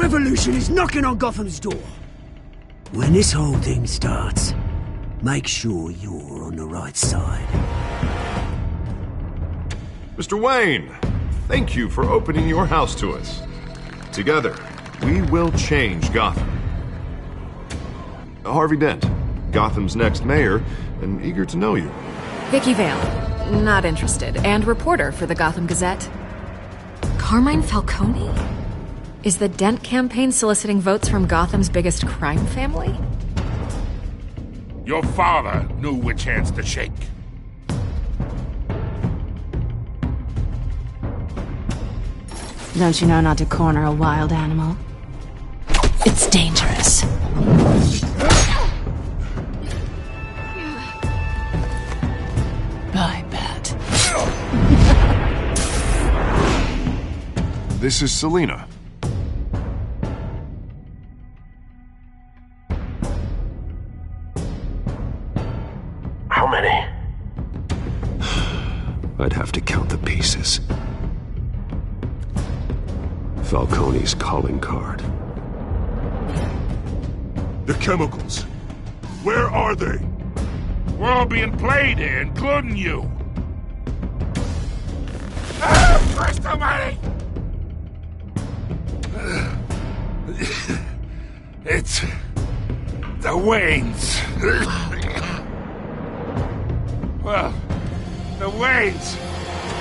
revolution is knocking on Gotham's door. When this whole thing starts, make sure you're on the right side. Mr. Wayne, thank you for opening your house to us. Together, we will change Gotham. Harvey Dent, Gotham's next mayor, and eager to know you. Vicky Vale, not interested, and reporter for the Gotham Gazette. Carmine Falcone? Is the Dent campaign soliciting votes from Gotham's biggest crime family? Your father knew which hands to shake. Don't you know not to corner a wild animal? It's dangerous. I bet. This is Selina. How many? I'd have to count the pieces. Falcone's calling card. The chemicals. Where are they? We're all being played here, including you. Ah, Christ almighty! It's the Waynes. Well, the Waynes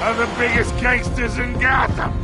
are the biggest gangsters in Gotham.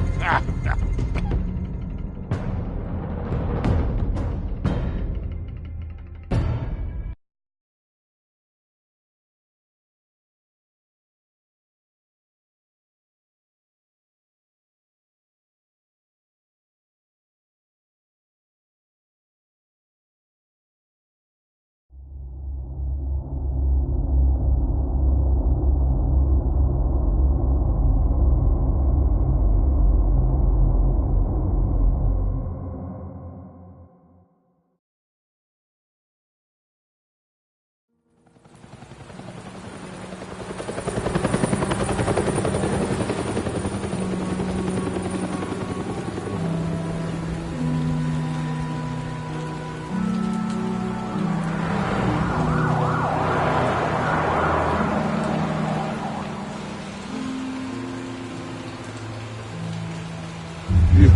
You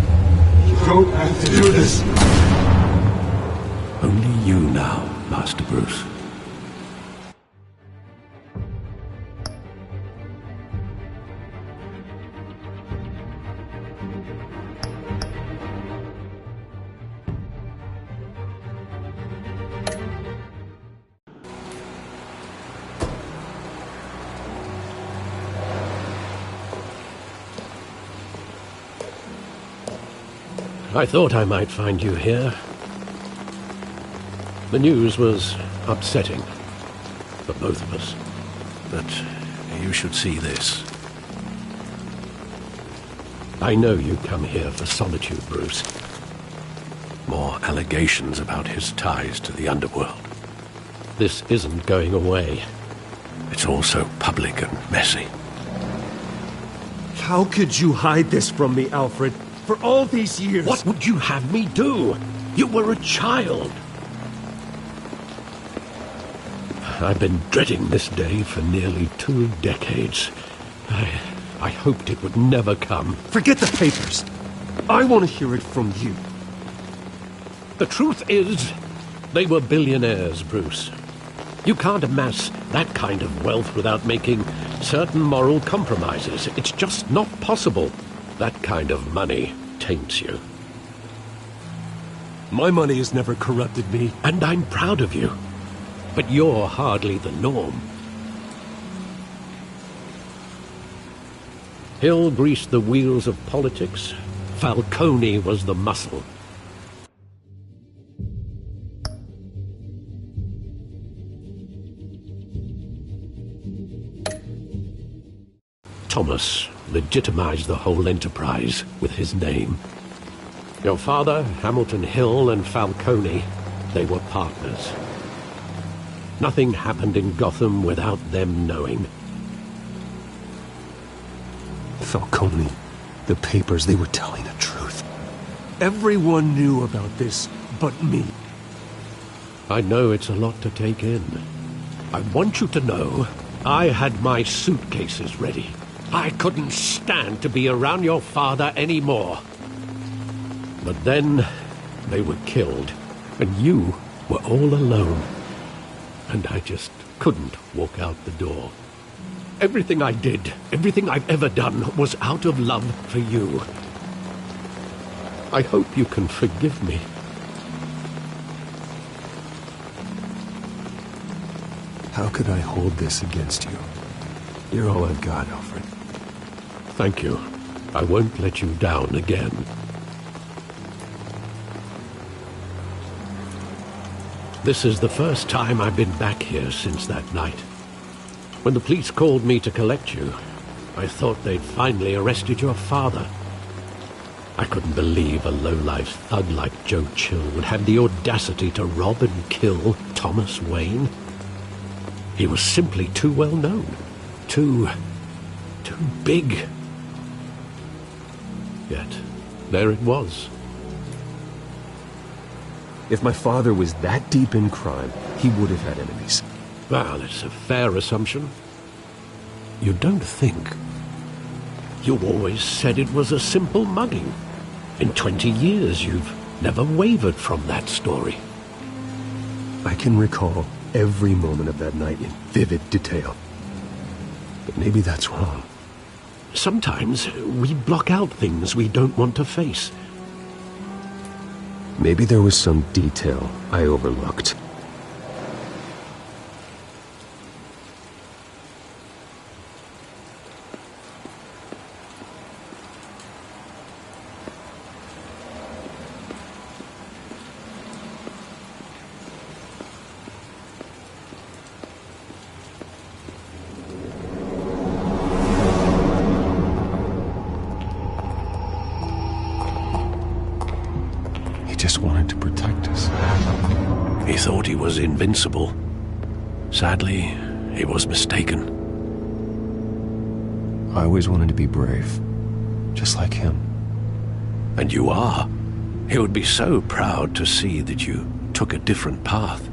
don't have to do this. Only you now, Master Bruce. I thought I might find you here. The news was upsetting for both of us. But you should see this. I know you come here for solitude, Bruce. More allegations about his ties to the underworld. This isn't going away. It's all so public and messy. How could you hide this from me, Alfred? For all these years... What would you have me do? You were a child. I've been dreading this day for nearly 2 decades. I hoped it would never come. Forget the papers. I want to hear it from you. The truth is, they were billionaires, Bruce. You can't amass that kind of wealth without making certain moral compromises. It's just not possible. That kind of money taints you. My money has never corrupted me. And I'm proud of you. But you're hardly the norm. Hill greased the wheels of politics. Falcone was the muscle. Thomas legitimized the whole enterprise with his name. Your father, Hamilton Hill, and Falcone, they were partners. Nothing happened in Gotham without them knowing. Falcone, the papers, they were telling the truth. Everyone knew about this but me. I know it's a lot to take in. I want you to know I had my suitcases ready. I couldn't stand to be around your father anymore. But then they were killed, and you were all alone. And I just couldn't walk out the door. Everything I did, everything I've ever done, was out of love for you. I hope you can forgive me. How could I hold this against you? You're all I've got, Alfred. Thank you. I won't let you down again. This is the first time I've been back here since that night. When the police called me to collect you, I thought they'd finally arrested your father. I couldn't believe a low-life thug like Joe Chill would have the audacity to rob and kill Thomas Wayne. He was simply too well known. Too big. Yet, there it was. If my father was that deep in crime, he would have had enemies. Well, it's a fair assumption. You don't think? You always said it was a simple mugging. In 20 years, you've never wavered from that story. I can recall every moment of that night in vivid detail. But maybe that's wrong. Sometimes we block out things we don't want to face. Maybe there was some detail I overlooked. Just wanted to protect us. He thought he was invincible. Sadly, he was mistaken. I always wanted to be brave, just like him. And you are. He would be so proud to see that you took a different path.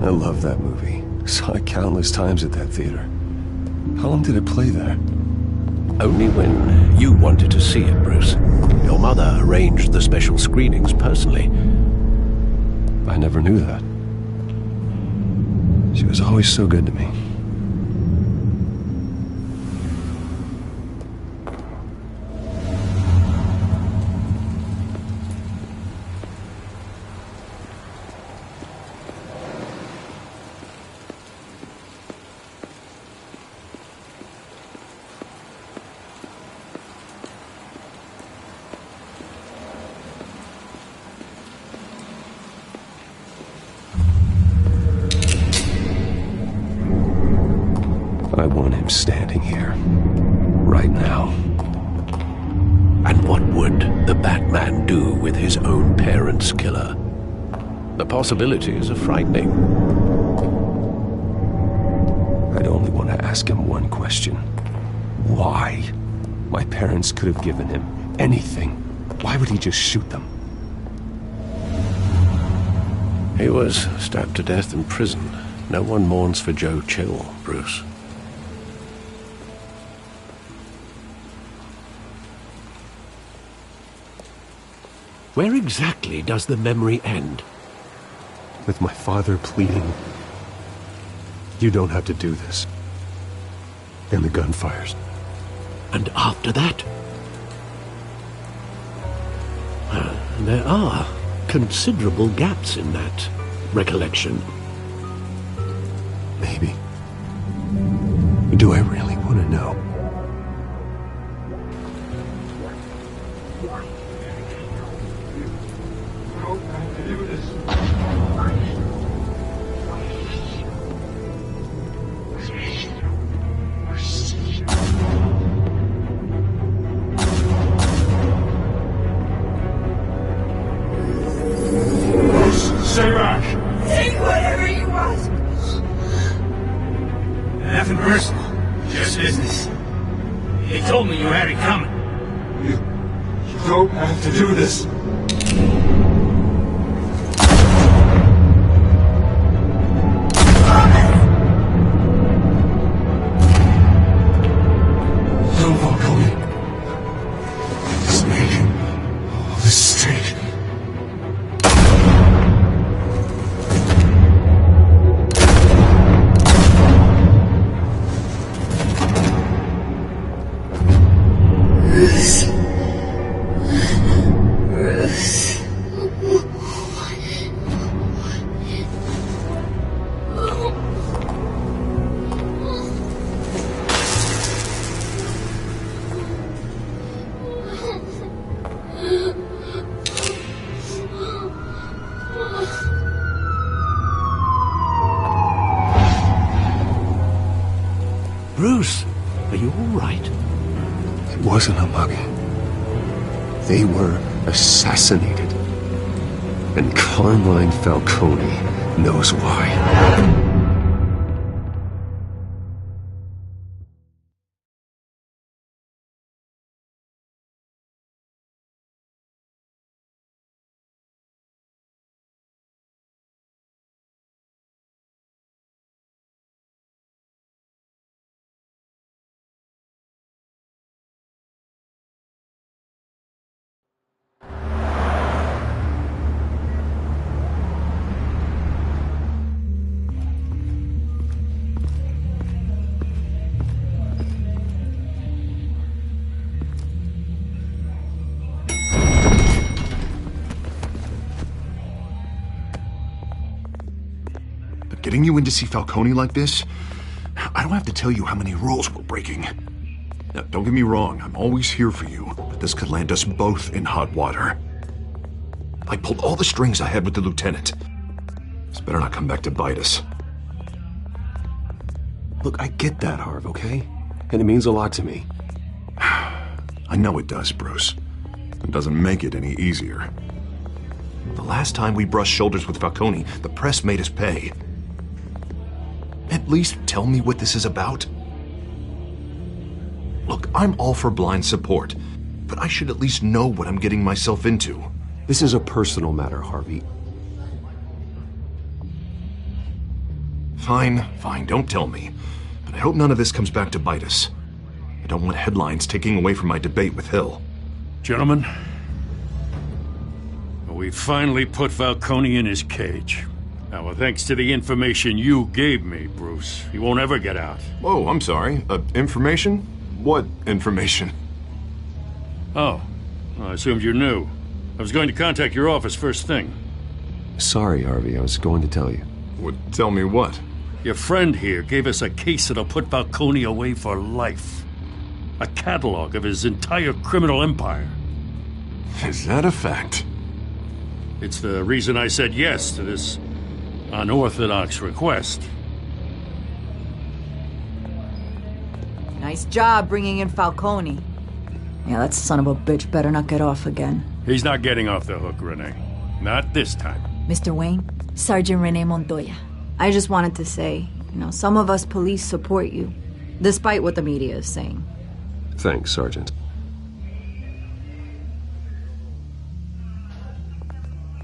I love that movie. Saw it countless times at that theater. How long did it play there? Only when you wanted to see it, Bruce. Your mother arranged the special screenings personally. I never knew that. She was always so good to me. I want him standing here, right now. And what would the Batman do with his own parents' killer? The possibilities are frightening. I'd only want to ask him one question. Why? My parents could have given him anything. Why would he just shoot them? He was stabbed to death in prison. No one mourns for Joe Chill, Bruce. Where exactly does the memory end? With my father pleading, "You don't have to do this." And the gun fires. And after that? There are considerable gaps in that recollection. Maybe. Do I really want to know? personal, just business. He told me you had it coming. You don't have to do this. No, Falcone. Snake. Oh, this snake. Bruce, are you all right? It wasn't a mug. They were assassinated. And Carmine Falcone knows why. Getting you in to see Falcone like this? I don't have to tell you how many rules we're breaking. Now, don't get me wrong, I'm always here for you, but this could land us both in hot water. I pulled all the strings I had with the lieutenant. This better not come back to bite us. Look, I get that, Harv, okay? And it means a lot to me. I know it does, Bruce. It doesn't make it any easier. The last time we brushed shoulders with Falcone, the press made us pay. At least tell me what this is about. Look, I'm all for blind support, but I should at least know what I'm getting myself into. This is a personal matter, Harvey. Fine, don't tell me. But I hope none of this comes back to bite us. I don't want headlines taking away from my debate with Hill. Gentlemen, we finally put Falcone in his cage. Now, thanks to the information you gave me, Bruce, he won't ever get out. Whoa, I'm sorry. Information? What information? Oh, I assumed you knew. I was going to contact your office first thing. Sorry, Harvey, I was going to tell you. Tell me what? Your friend here gave us a case that'll put Falcone away for life. A catalog of his entire criminal empire. Is that a fact? It's the reason I said yes to this unorthodox request. Nice job bringing in Falcone. Yeah, that son of a bitch better not get off again. He's not getting off the hook, Renee. Not this time. Mr. Wayne, Sergeant Renee Montoya. I just wanted to say, some of us police support you, despite what the media is saying. Thanks, Sergeant.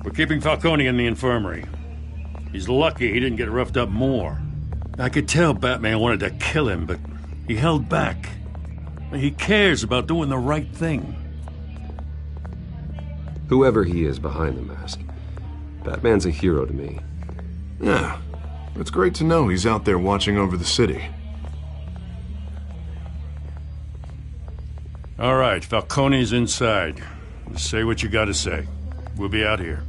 We're keeping Falcone in the infirmary. He's lucky he didn't get roughed up more. I could tell Batman wanted to kill him, but he held back. He cares about doing the right thing. Whoever he is behind the mask, Batman's a hero to me. Yeah, it's great to know he's out there watching over the city. All right, Falcone's inside. Say what you gotta say. We'll be out here.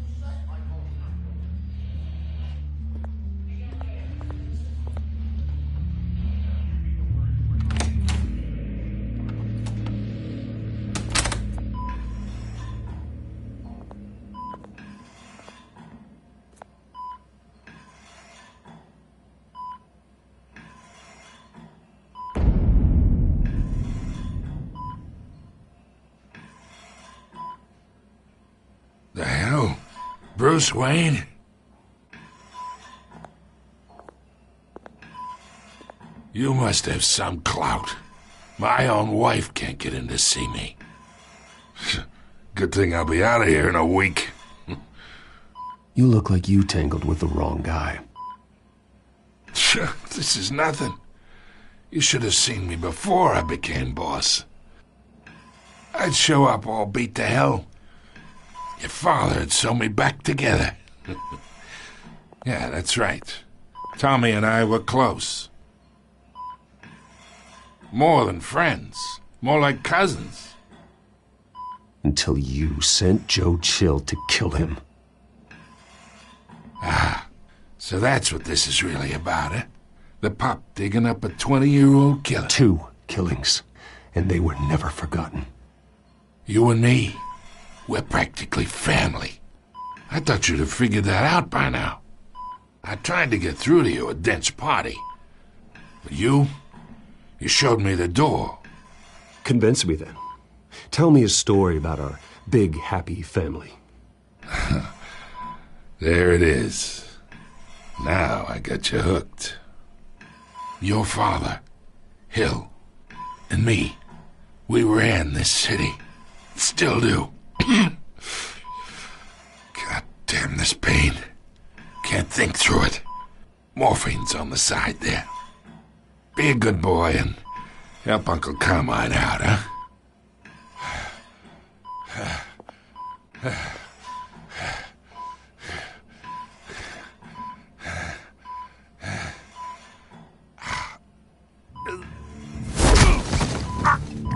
The hell? Bruce Wayne? You must have some clout. My own wife can't get in to see me. Good thing I'll be out of here in a week. You look like you tangled with the wrong guy. This is nothing. You should have seen me before I became boss. I'd show up all beat to hell. Your father had sewn me back together. Yeah, that's right. Tommy and I were close. More than friends. More like cousins. Until you sent Joe Chill to kill him. Ah, so that's what this is really about, eh? The pup digging up a 20-year-old killer. 2 killings, and they were never forgotten. You and me, we're practically family. I thought you'd have figured that out by now. I tried to get through to you at Dent's party. But you showed me the door. Convince me then. Tell me a story about our big, happy family. There it is. Now I got you hooked. Your father, Hill, and me, we ran this city. Still do. God damn this pain. Can't think through it. Morphine's on the side there. Be a good boy and help Uncle Carmine out, huh?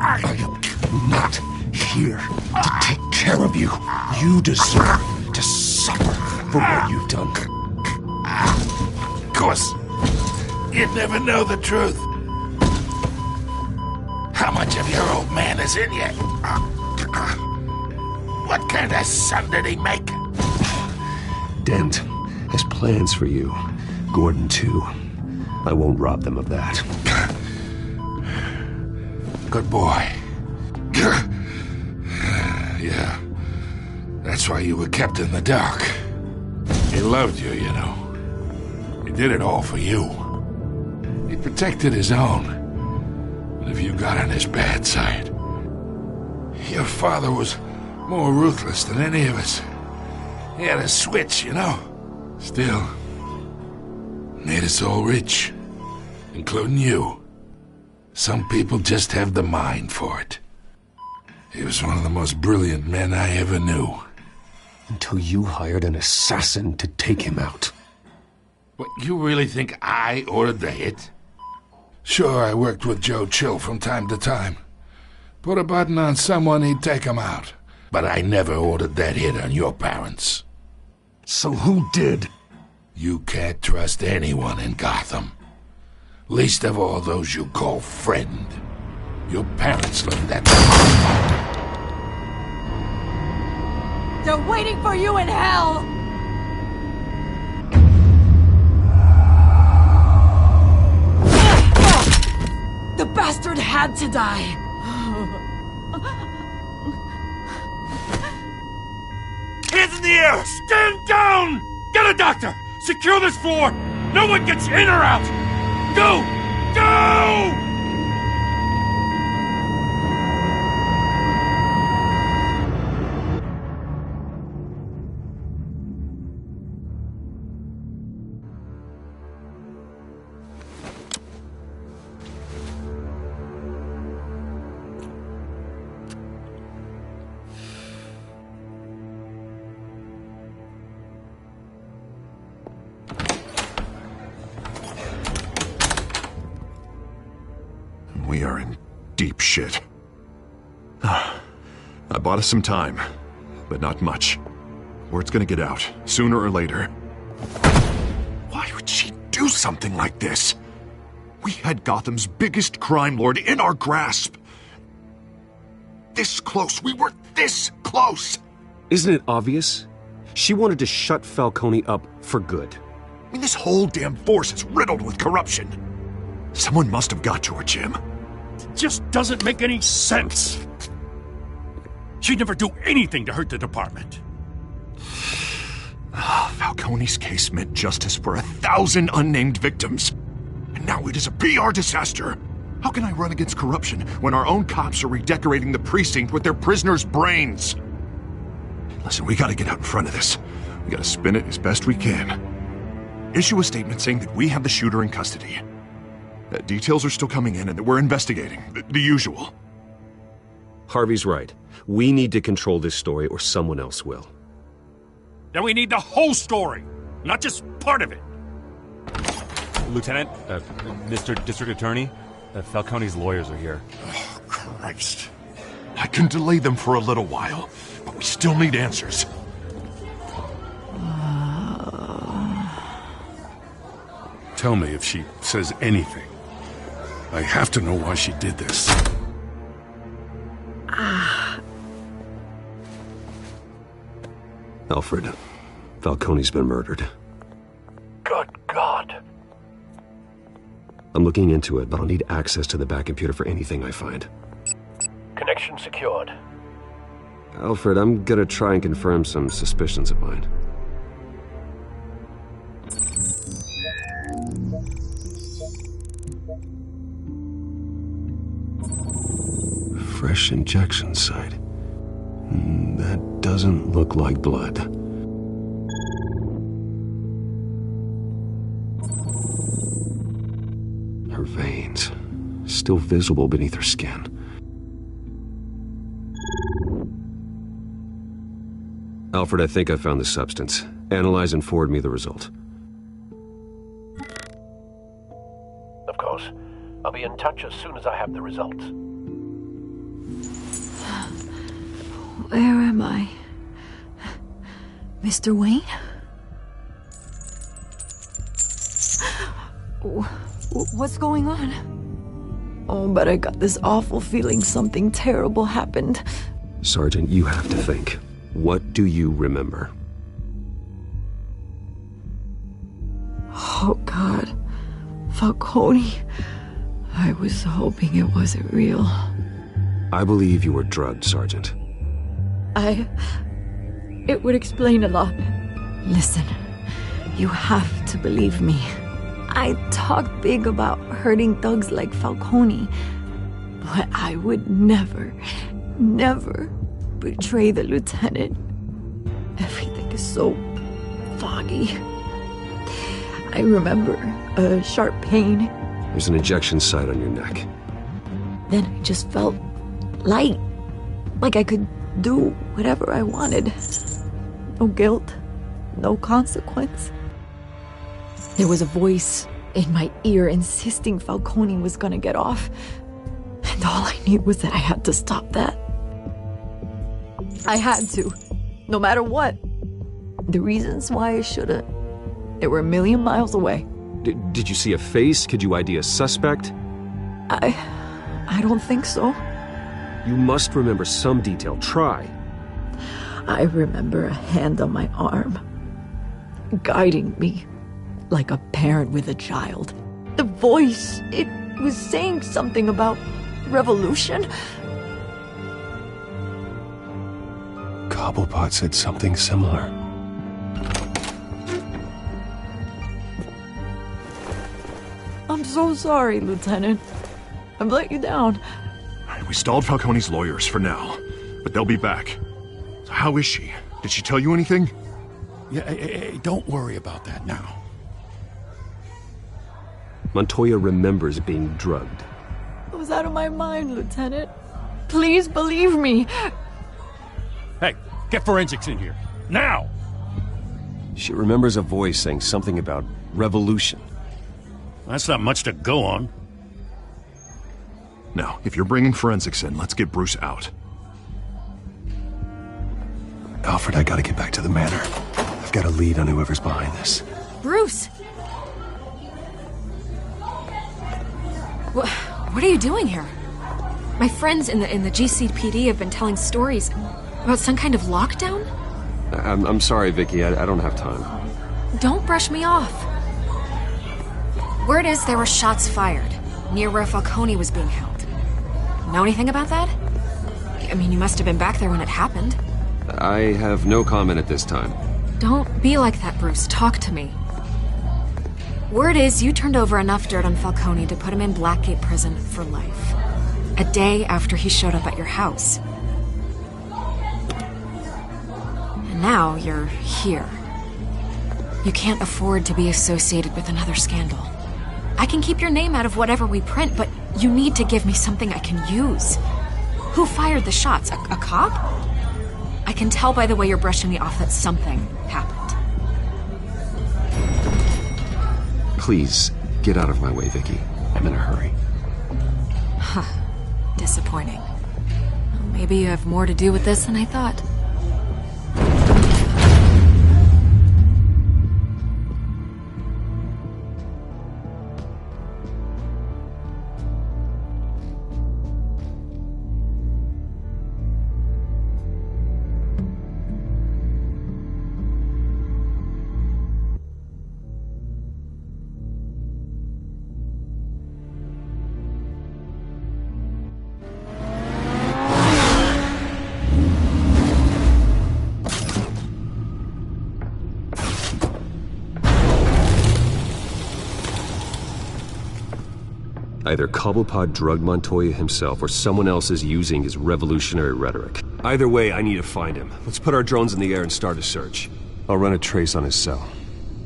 I am not here to take care of you. You deserve to suffer for what you've done. Of course, you'd never know the truth. How much of your old man is in you? What kind of son did he make? Dent has plans for you. Gordon, too. I won't rob them of that. Good boy. Yeah. That's why you were kept in the dark. He loved you, you know. He did it all for you. He protected his own. But if you got on his bad side, your father was more ruthless than any of us. He had a switch, you know. Still, made us all rich, including you. Some people just have the mind for it. He was one of the most brilliant men I ever knew. Until you hired an assassin to take him out. What, you really think I ordered the hit? Sure, I worked with Joe Chill from time to time. Put a button on someone, he'd take him out. But I never ordered that hit on your parents. So who did? You can't trust anyone in Gotham. Least of all those you call friend. Your parents learned that. They're waiting for you in hell! The bastard had to die! Hands in the air! Stand down! Get a doctor! Secure this floor! No one gets in or out! Go! Go! We are in deep shit. I bought us some time, but not much. Word's gonna get out, sooner or later. Why would she do something like this? We had Gotham's biggest crime lord in our grasp. This close, we were this close! Isn't it obvious? She wanted to shut Falcone up for good. I mean, this whole damn force is riddled with corruption. Someone must have got to her, Jim. It just doesn't make any sense. She'd never do anything to hurt the department. Falcone's case meant justice for 1,000 unnamed victims. And now It is a PR disaster. How can I run against corruption when our own cops are redecorating the precinct with their prisoners' brains? Listen, we gotta get out in front of this. We gotta spin it as best we can. Issue a statement saying that we have the shooter in custody. That details are still coming in and that we're investigating. The usual. Harvey's right. We need to control this story or someone else will. Then we need the whole story, not just part of it. Lieutenant, Mr. District Attorney, Falcone's lawyers are here. Oh, Christ. I can delay them for a little while, but we still need answers. Tell me if she says anything. I have to know why she did this. Alfred, Falcone's been murdered. Good God. I'm looking into it, but I'll need access to the back computer for anything I find. Connection secured. Alfred, I'm gonna try and confirm some suspicions of mine. Fresh injection site. That doesn't look like blood. Her veins, still visible beneath her skin. Alfred, I think I found the substance. Analyze and forward me the result. Of course. I'll be in touch as soon as I have the results. Where am I? Mr. Wayne? What's going on? Oh, but I got this awful feeling something terrible happened. Sergeant, you have to think. What do you remember? Oh, God. Falcone. I was hoping it wasn't real. I believe you were drugged, Sergeant. It would explain a lot. Listen, you have to believe me. I talk big about hurting thugs like Falcone, but I would never betray the lieutenant. Everything is so foggy. I remember a sharp pain. There's an injection site on your neck. Then I just felt light, like I could do whatever I wanted. No guilt, no consequence. There was a voice in my ear insisting Falcone was gonna get off. And all I knew was that I had to stop that. I had to, no matter what. The reasons why I shouldn't, they were a million miles away. Did you see a face? Could you ID a suspect? I don't think so. You must remember some detail. Try. I remember a hand on my arm, guiding me like a parent with a child. The voice, it was saying something about revolution. Cobblepot said something similar. I'm so sorry, Lieutenant. I've let you down. We stalled Falcone's lawyers for now, but they'll be back. So how is she? Did she tell you anything? Yeah, hey, don't worry about that now. Montoya remembers being drugged. I was out of my mind, Lieutenant. Please believe me. Hey, get forensics in here. Now! She remembers a voice saying something about revolution. That's not much to go on. Now, if you're bringing forensics in, let's get Bruce out. Alfred, I gotta get back to the manor. I've got a lead on whoever's behind this. Bruce! What are you doing here? My friends in the GCPD have been telling stories about some kind of lockdown? I'm sorry, Vicky. I don't have time. Don't brush me off. Word is there were shots fired near where Falcone was being held. Know anything about that? I mean, you must have been back there when it happened. I have no comment at this time. Don't be like that, Bruce. Talk to me. Word is you turned over enough dirt on Falcone to put him in Blackgate Prison for life. A day after he showed up at your house. And now you're here. You can't afford to be associated with another scandal. I can keep your name out of whatever we print, but you need to give me something I can use. Who fired the shots? A cop? I can tell by the way you're brushing me off that something happened. Please, get out of my way, Vicky. I'm in a hurry. Huh. Disappointing. Well, maybe you have more to do with this than I thought. Either Cobblepot drugged Montoya himself, or someone else is using his revolutionary rhetoric. Either way, I need to find him. Let's put our drones in the air and start a search. I'll run a trace on his cell.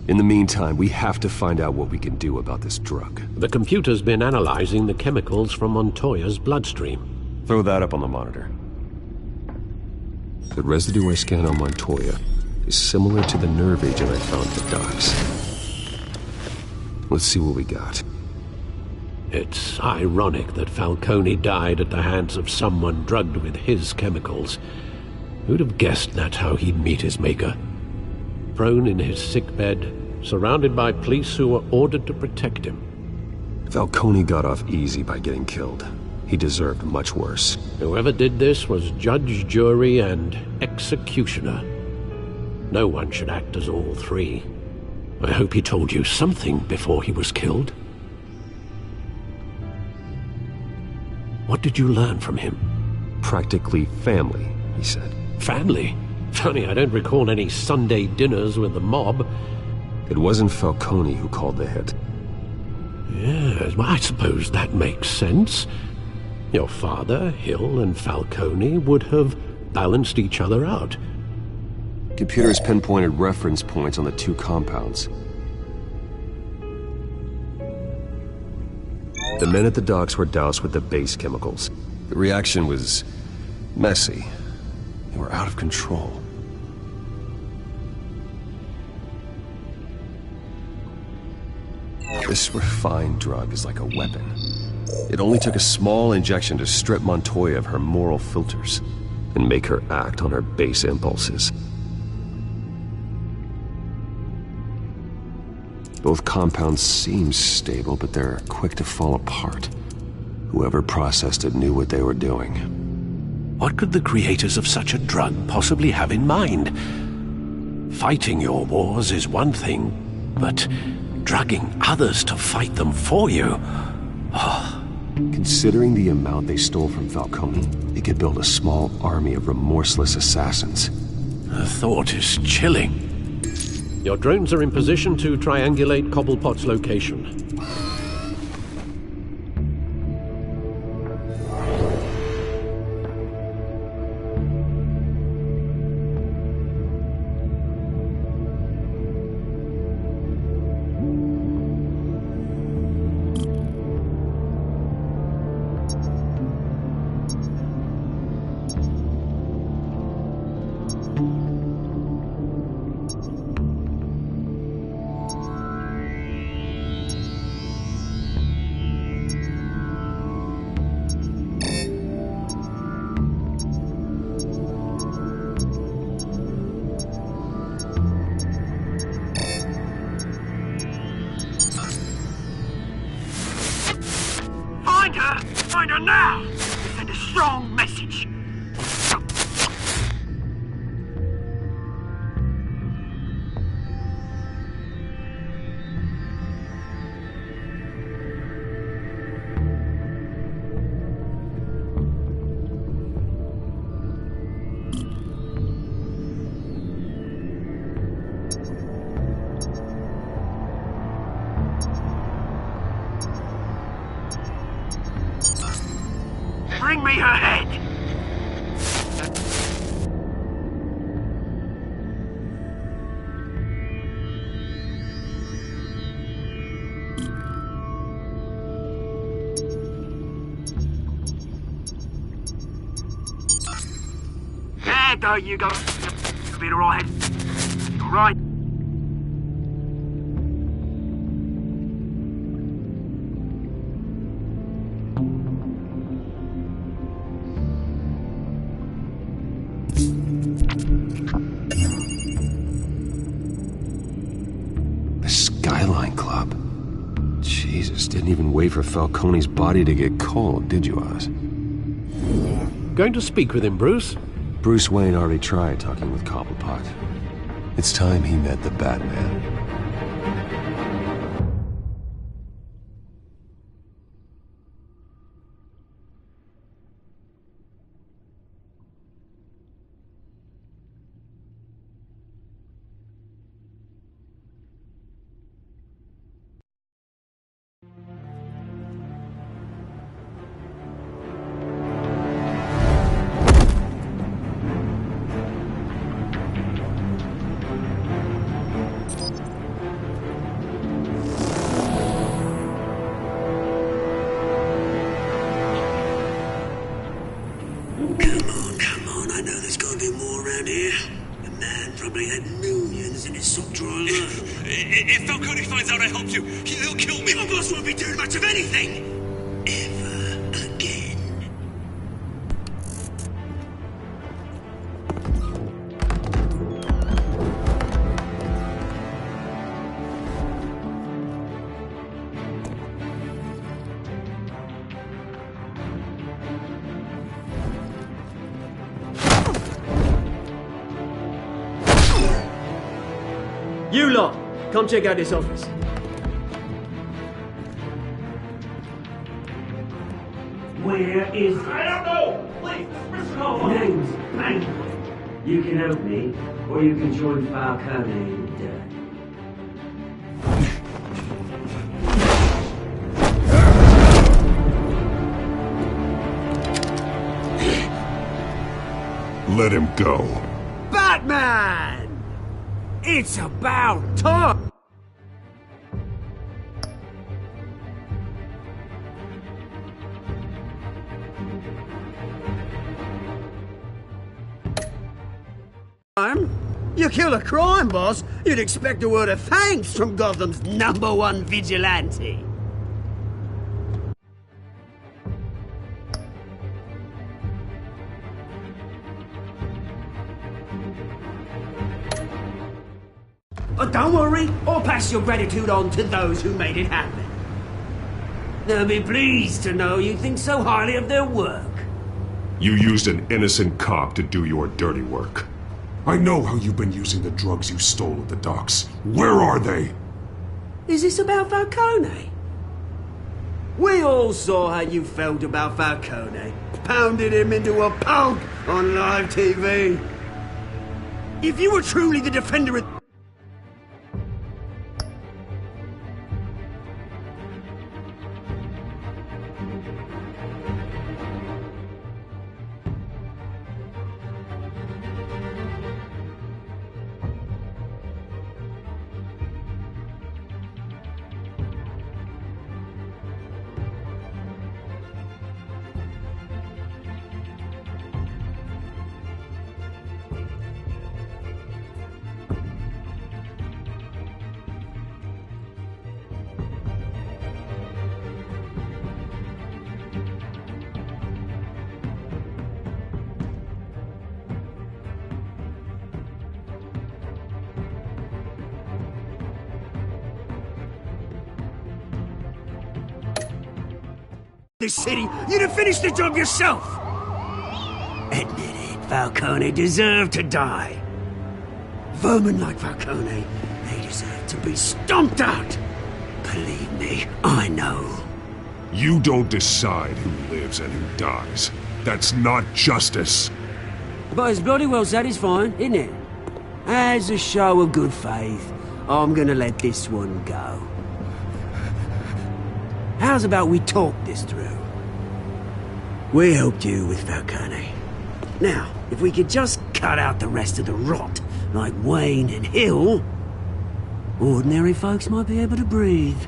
In the meantime, we have to find out what we can do about this drug. The computer's been analyzing the chemicals from Montoya's bloodstream. Throw that up on the monitor. The residue I scanned on Montoya is similar to the nerve agent I found at the docks. Let's see what we got. It's ironic that Falcone died at the hands of someone drugged with his chemicals. Who'd have guessed that's how he'd meet his maker? Prone in his sickbed, surrounded by police who were ordered to protect him. Falcone got off easy by getting killed. He deserved much worse. Whoever did this was judge, jury, and executioner. No one should act as all three. I hope he told you something before he was killed. What did you learn from him? Practically family, he said. Family? Funny, I don't recall any Sunday dinners with the mob. It wasn't Falcone who called the hit. Yes, well, I suppose that makes sense. Your father, Hill, and Falcone would have balanced each other out. Computers pinpointed reference points on the two compounds. The men at the docks were doused with the base chemicals. The reaction was messy. They were out of control. This refined drug is like a weapon. It only took a small injection to strip Montoya of her moral filters and make her act on her base impulses. Both compounds seem stable, but they're quick to fall apart. Whoever processed it knew what they were doing. What could the creators of such a drug possibly have in mind? Fighting your wars is one thing, but drugging others to fight them for you? Oh. Considering the amount they stole from Falcone, they could build a small army of remorseless assassins. The thought is chilling. Your drones are in position to triangulate Cobblepot's location. Find her now! Send a strong message. bring me her head! There you go. You'll be alright. Right. The Skyline Club. Jesus, didn't even wait for Falcone's body to get cold, did you, Oz? Going to speak with him, Bruce? Bruce Wayne already tried talking with Cobblepot. It's time he met the Batman. Come on, I know there's gotta be more around here. The man probably had millions in his sock drawer alone. If Falcone finds out I helped you, he'll kill me. Your boss won't be doing much of anything! Ever again. You lot, come check out this office. Where is... I don't know! Please, Mr. Cole! Names, bang! You can help me, or you can join Falcone in the dirt. Let him go. Batman! It's about time! You kill a crime boss, you'd expect a word of thanks from Gotham's #1 vigilante. Don't worry, I'll pass your gratitude on to those who made it happen. They'll be pleased to know you think so highly of their work. You used an innocent cop to do your dirty work. I know how you've been using the drugs you stole at the docks. Where are they? Is this about Falcone? We all saw how you felt about Falcone. Pounded him into a pulp on live TV. If you were truly the defender of... this city, you'd have finished the job yourself! Admit it, Falcone deserved to die. Vermin like Falcone, they deserve to be stomped out. Believe me, I know. You don't decide who lives and who dies. That's not justice. But it's bloody well satisfying, isn't it? As a show of good faith, I'm gonna let this one go. How's about we talk this through? We helped you with Falcone. Now, if we could just cut out the rest of the rot, like Wayne and Hill, ordinary folks might be able to breathe.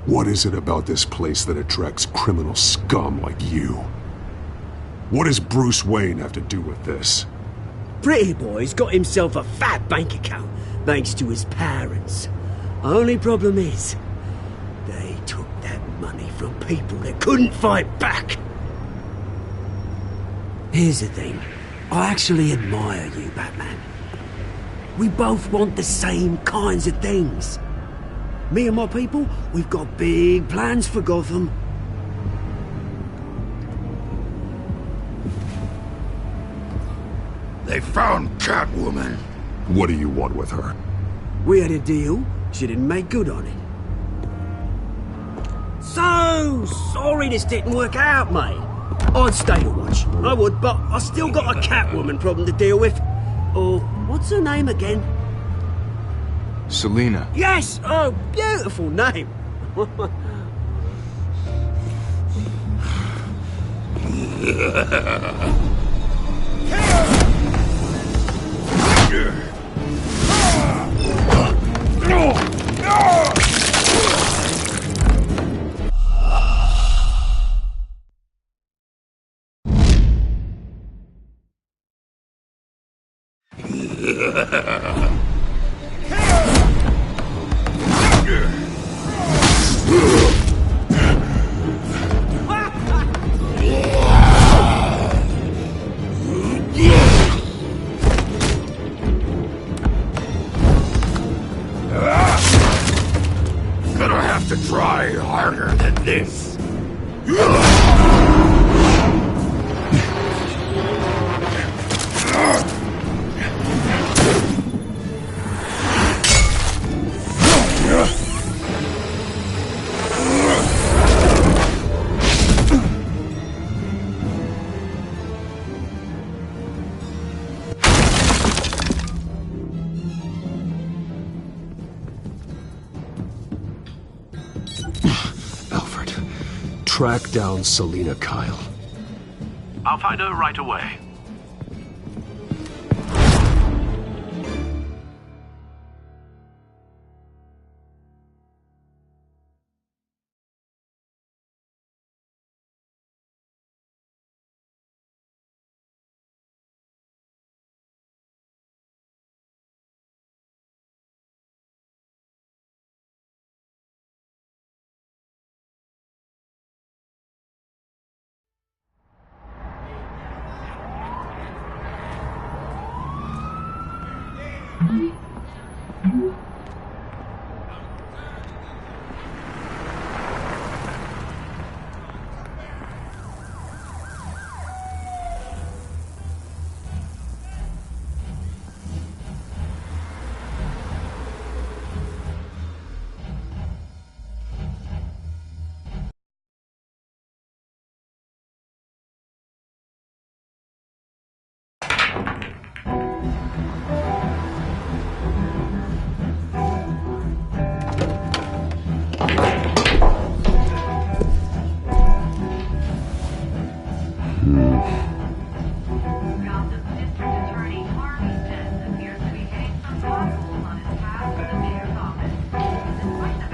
What is it about this place that attracts criminal scum like you? What does Bruce Wayne have to do with this? Pretty Boy's got himself a fat bank account, thanks to his parents. Only problem is, they took that money from people that couldn't fight back. Here's the thing. I actually admire you, Batman. We both want the same kinds of things. Me and my people, we've got big plans for Gotham. They found Catwoman. What do you want with her? We had a deal. She didn't make good on it. So sorry this didn't work out, mate. I'd stay to watch. I would, but I still got a Catwoman problem to deal with. Or, what's her name again? Selina. Yes! Oh, beautiful name. Gonna have to try harder than this. Alfred, track down Selina Kyle. I'll find her right away.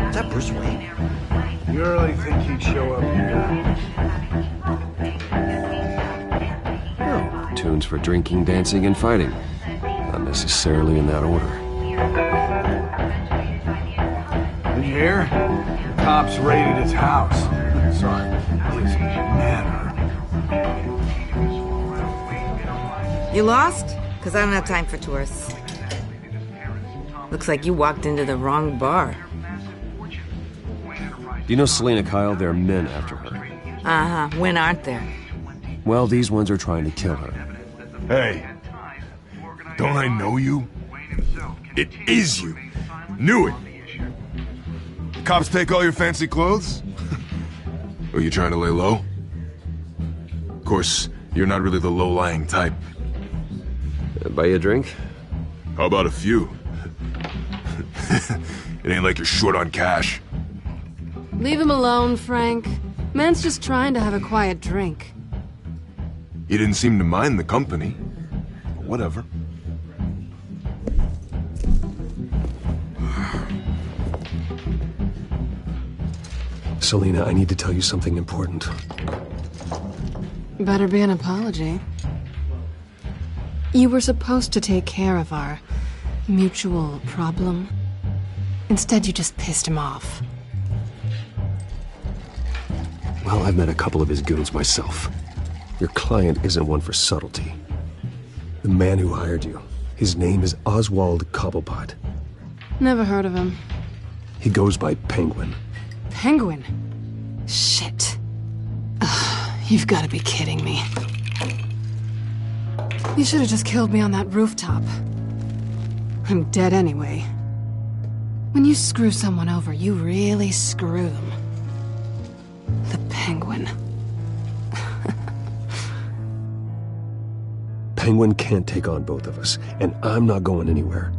Is that Bruce Wayne? You really think he'd show up here? Oh, tunes for drinking, dancing, and fighting. Not necessarily in that order. Did you hear? Cops raided his house. Sorry, his manor. You lost? Because I don't have time for tourists. Looks like you walked into the wrong bar. Do you know Selina Kyle? There are men after her. Uh-huh. When aren't there? Well, these ones are trying to kill her. Hey, don't I know you? It is you. Knew it. Cops take all your fancy clothes? Are you trying to lay low? Of course, you're not really the low-lying type. Buy you a drink? How about a few? It ain't like you're short on cash. Leave him alone, Frank. Man's just trying to have a quiet drink. You didn't seem to mind the company. Whatever. Selina, I need to tell you something important. Better be an apology. You were supposed to take care of our mutual problem. Instead, you just pissed him off. Well, I've met a couple of his goons myself. Your client isn't one for subtlety. The man who hired you, his name is Oswald Cobblepot. Never heard of him. He goes by Penguin. Penguin? Shit. Ugh, you've got to be kidding me. You should have just killed me on that rooftop. I'm dead anyway. When you screw someone over, you really screw them. The Penguin. Penguin can't take on both of us, and I'm not going anywhere.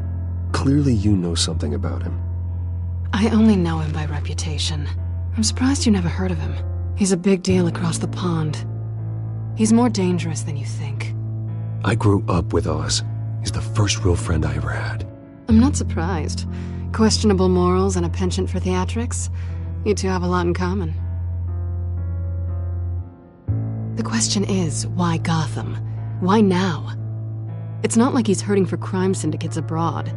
Clearly you know something about him. I only know him by reputation. I'm surprised you never heard of him. He's a big deal across the pond. He's more dangerous than you think. I grew up with Oz. He's the first real friend I ever had. I'm not surprised. Questionable morals and a penchant for theatrics. You two have a lot in common. The question is, why Gotham? Why now? It's not like he's hurting for crime syndicates abroad.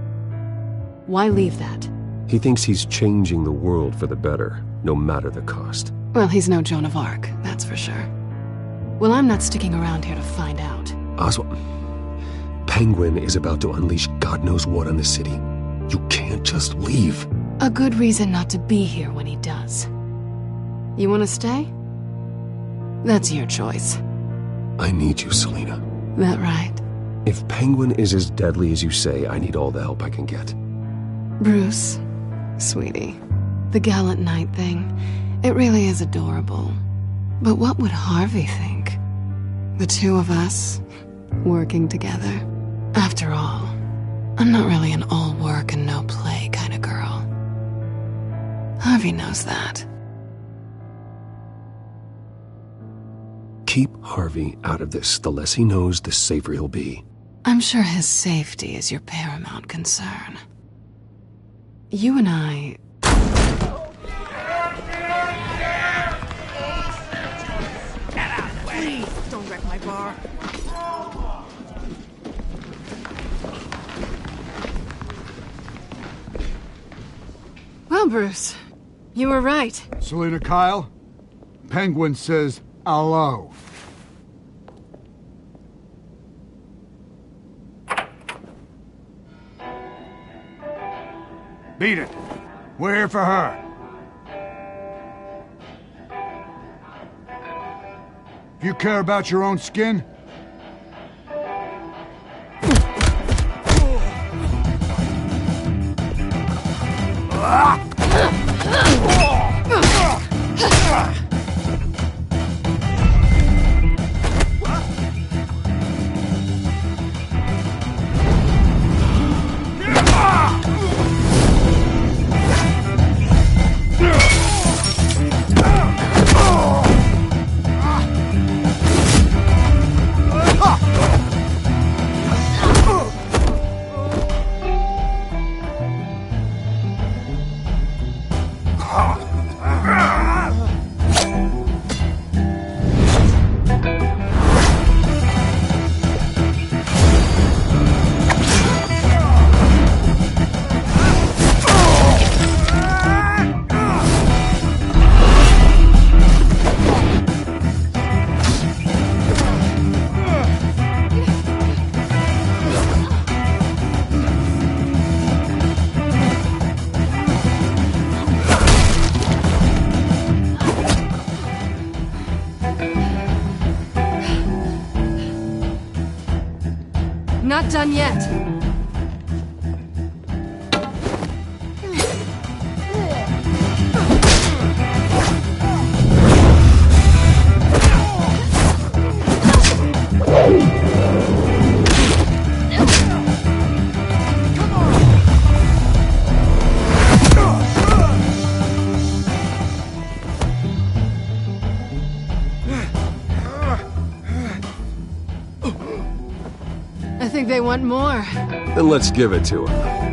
Why leave that? He thinks he's changing the world for the better, no matter the cost. Well, he's no Joan of Arc, that's for sure. Well, I'm not sticking around here to find out. Oswald, Penguin is about to unleash God knows what on the city. You can't just leave. A good reason not to be here when he does. You want to stay? That's your choice. I need you, Selina. That right? If Penguin is as deadly as you say, I need all the help I can get. Bruce, sweetie, the gallant knight thing, it really is adorable. But what would Harvey think? The two of us, working together. After all, I'm not really an all work and no play kind of girl. Harvey knows that. Keep Harvey out of this. The less he knows, the safer he'll be. I'm sure his safety is your paramount concern. You and I... Please, don't wreck my bar. Well, Bruce, you were right. Selina Kyle, Penguin says hello. Beat it. We're here for her. If you care about your own skin, not done yet. think they want more. Then let's give it to him.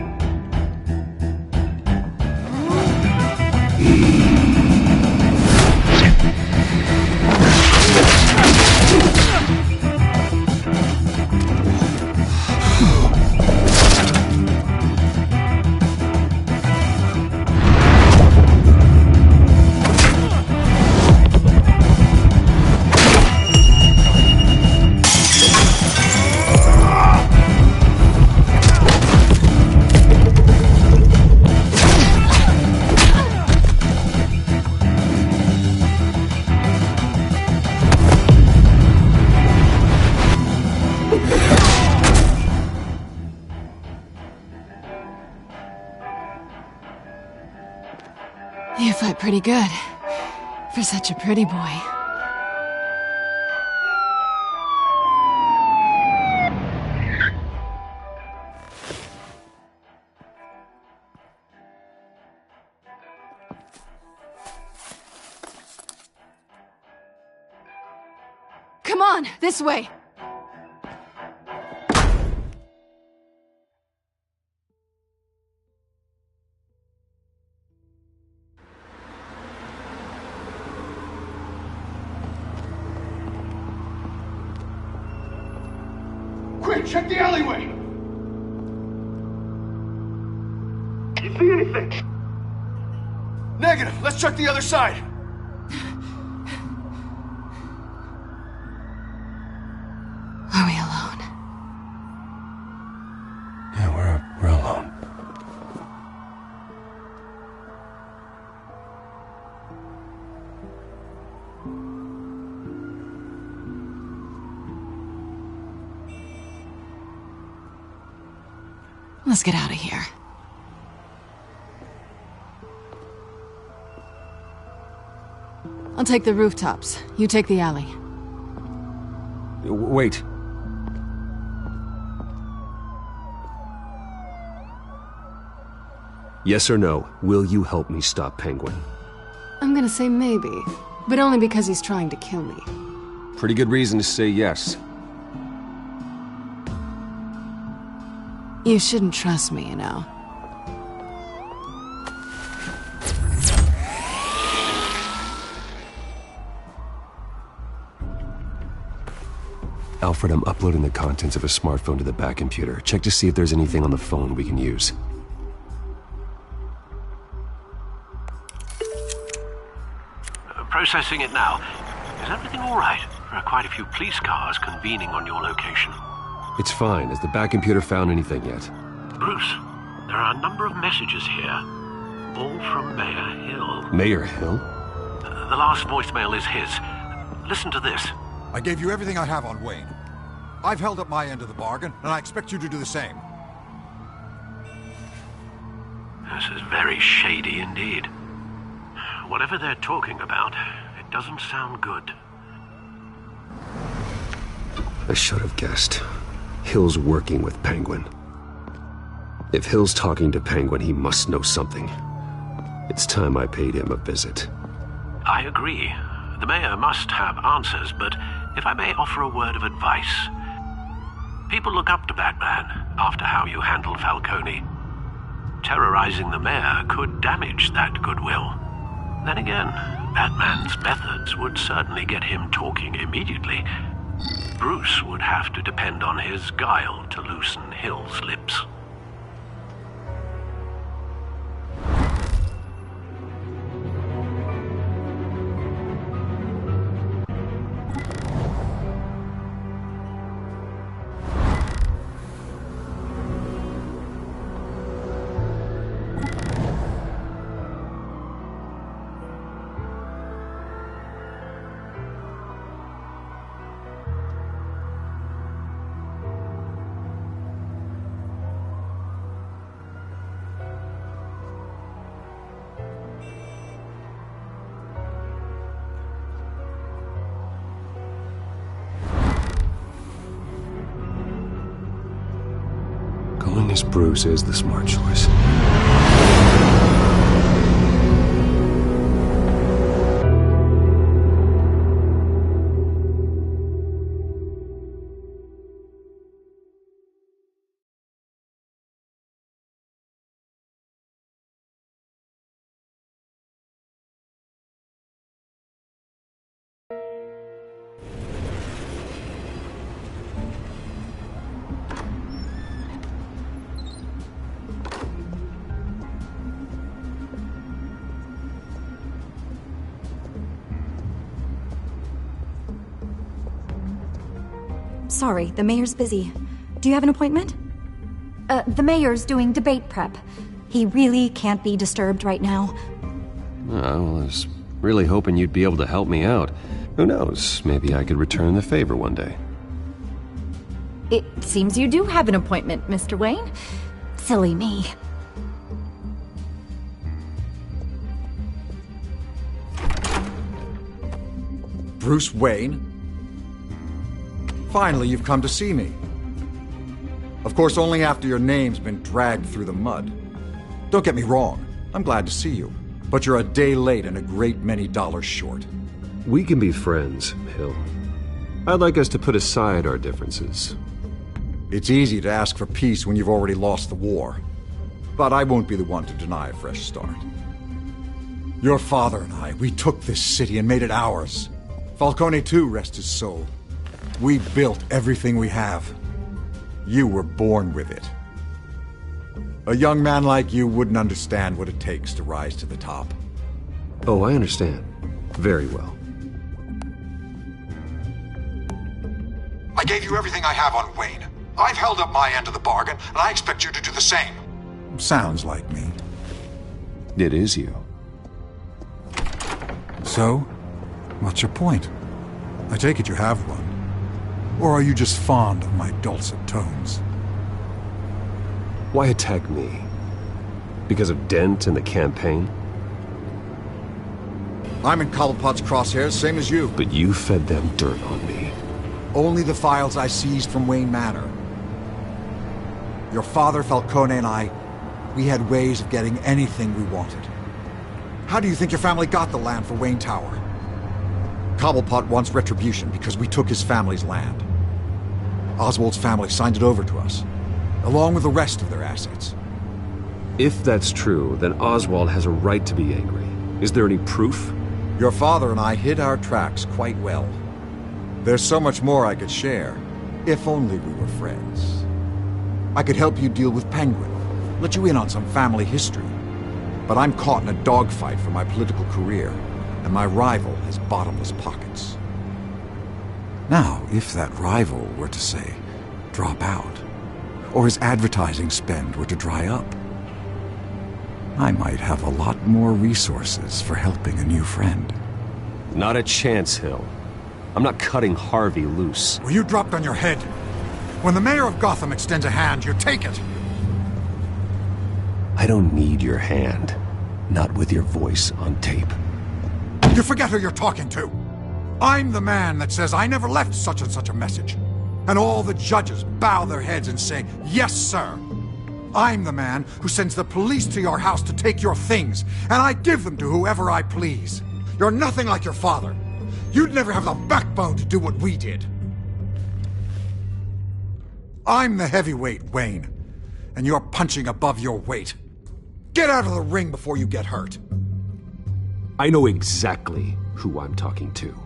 You fight pretty good. For such a pretty boy. Come on, this way! Quick, check the alleyway! You see anything? Negative. Let's check the other side. Are we alone? Yeah, we're alone. Let's get out of here. I'll take the rooftops. You take the alley. Wait. Yes or no, will you help me stop Penguin? I'm gonna say maybe, but only because he's trying to kill me. Pretty good reason to say yes. You shouldn't trust me, you know. Alfred, I'm uploading the contents of a smartphone to the back computer. Check to see if there's anything on the phone we can use. Processing it now. Is everything all right? There are quite a few police cars convening on your location. It's fine. Has the back computer found anything yet? Bruce, there are a number of messages here, all from Mayor Hill. Mayor Hill? The last voicemail is his. Listen to this. I gave you everything I have on Wayne. I've held up my end of the bargain, and I expect you to do the same. This is very shady indeed. Whatever they're talking about, it doesn't sound good. I should have guessed. Hill's working with Penguin. If Hill's talking to Penguin, he must know something. It's time I paid him a visit. I agree. The mayor must have answers, but if I may offer a word of advice. People look up to Batman after how you handled Falcone. Terrorizing the mayor could damage that goodwill. Then again, Batman's methods would certainly get him talking immediately. Bruce would have to depend on his guile to loosen Hill's lips. Going as Bruce is the smart choice. Sorry, the mayor's busy. Do you have an appointment? The mayor's doing debate prep. He really can't be disturbed right now. I was really hoping you'd be able to help me out. Who knows, maybe I could return the favor one day. It seems you do have an appointment, Mr. Wayne. Silly me. Bruce Wayne? Finally, you've come to see me. Of course, only after your name's been dragged through the mud. Don't get me wrong, I'm glad to see you. But you're a day late and a great many dollars short. We can be friends, Hill. I'd like us to put aside our differences. It's easy to ask for peace when you've already lost the war. But I won't be the one to deny a fresh start. Your father and I, we took this city and made it ours. Falcone too, rest his soul. We built everything we have. You were born with it. A young man like you wouldn't understand what it takes to rise to the top. Oh, I understand. Very well. I gave you everything I have on Wayne. I've held up my end of the bargain, and I expect you to do the same. Sounds like me. It is you. So, what's your point? I take it you have one. Or are you just fond of my dulcet tones? Why attack me? Because of Dent and the campaign? I'm in Cobblepot's crosshairs, same as you. But you fed them dirt on me. Only the files I seized from Wayne Manor. Your father, Falcone, and I, we had ways of getting anything we wanted. How do you think your family got the land for Wayne Tower? Cobblepot wants retribution because we took his family's land. Oswald's family signed it over to us, along with the rest of their assets. If that's true, then Oswald has a right to be angry. Is there any proof? Your father and I hid our tracks quite well. There's so much more I could share, if only we were friends. I could help you deal with Penguin, let you in on some family history. But I'm caught in a dogfight for my political career, and my rival has bottomless pockets. Now, if that rival were to say, drop out, or his advertising spend were to dry up, I might have a lot more resources for helping a new friend. Not a chance, Hill. I'm not cutting Harvey loose. Well, you dropped on your head. When the mayor of Gotham extends a hand, you take it. I don't need your hand. Not with your voice on tape. You forget who you're talking to. I'm the man that says I never left such and such a message. And all the judges bow their heads and say, yes, sir. I'm the man who sends the police to your house to take your things, and I give them to whoever I please. You're nothing like your father. You'd never have the backbone to do what we did. I'm the heavyweight, Wayne, and you're punching above your weight. Get out of the ring before you get hurt. I know exactly who I'm talking to.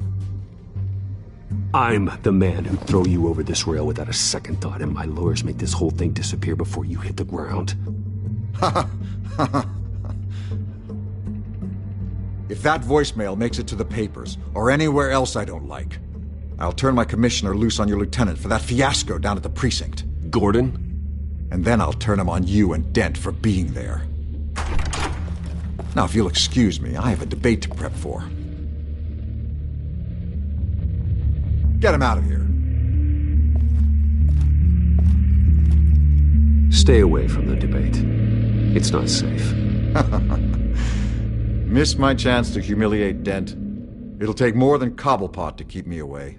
I'm the man who'd throw you over this rail without a second thought, and my lawyers make this whole thing disappear before you hit the ground. If that voicemail makes it to the papers, or anywhere else I don't like, I'll turn my commissioner loose on your lieutenant for that fiasco down at the precinct. Gordon? And then I'll turn him on you and Dent for being there. Now, if you'll excuse me, I have a debate to prep for. Get him out of here. Stay away from the debate. It's not safe. Missed my chance to humiliate Dent. It'll take more than Cobblepot to keep me away.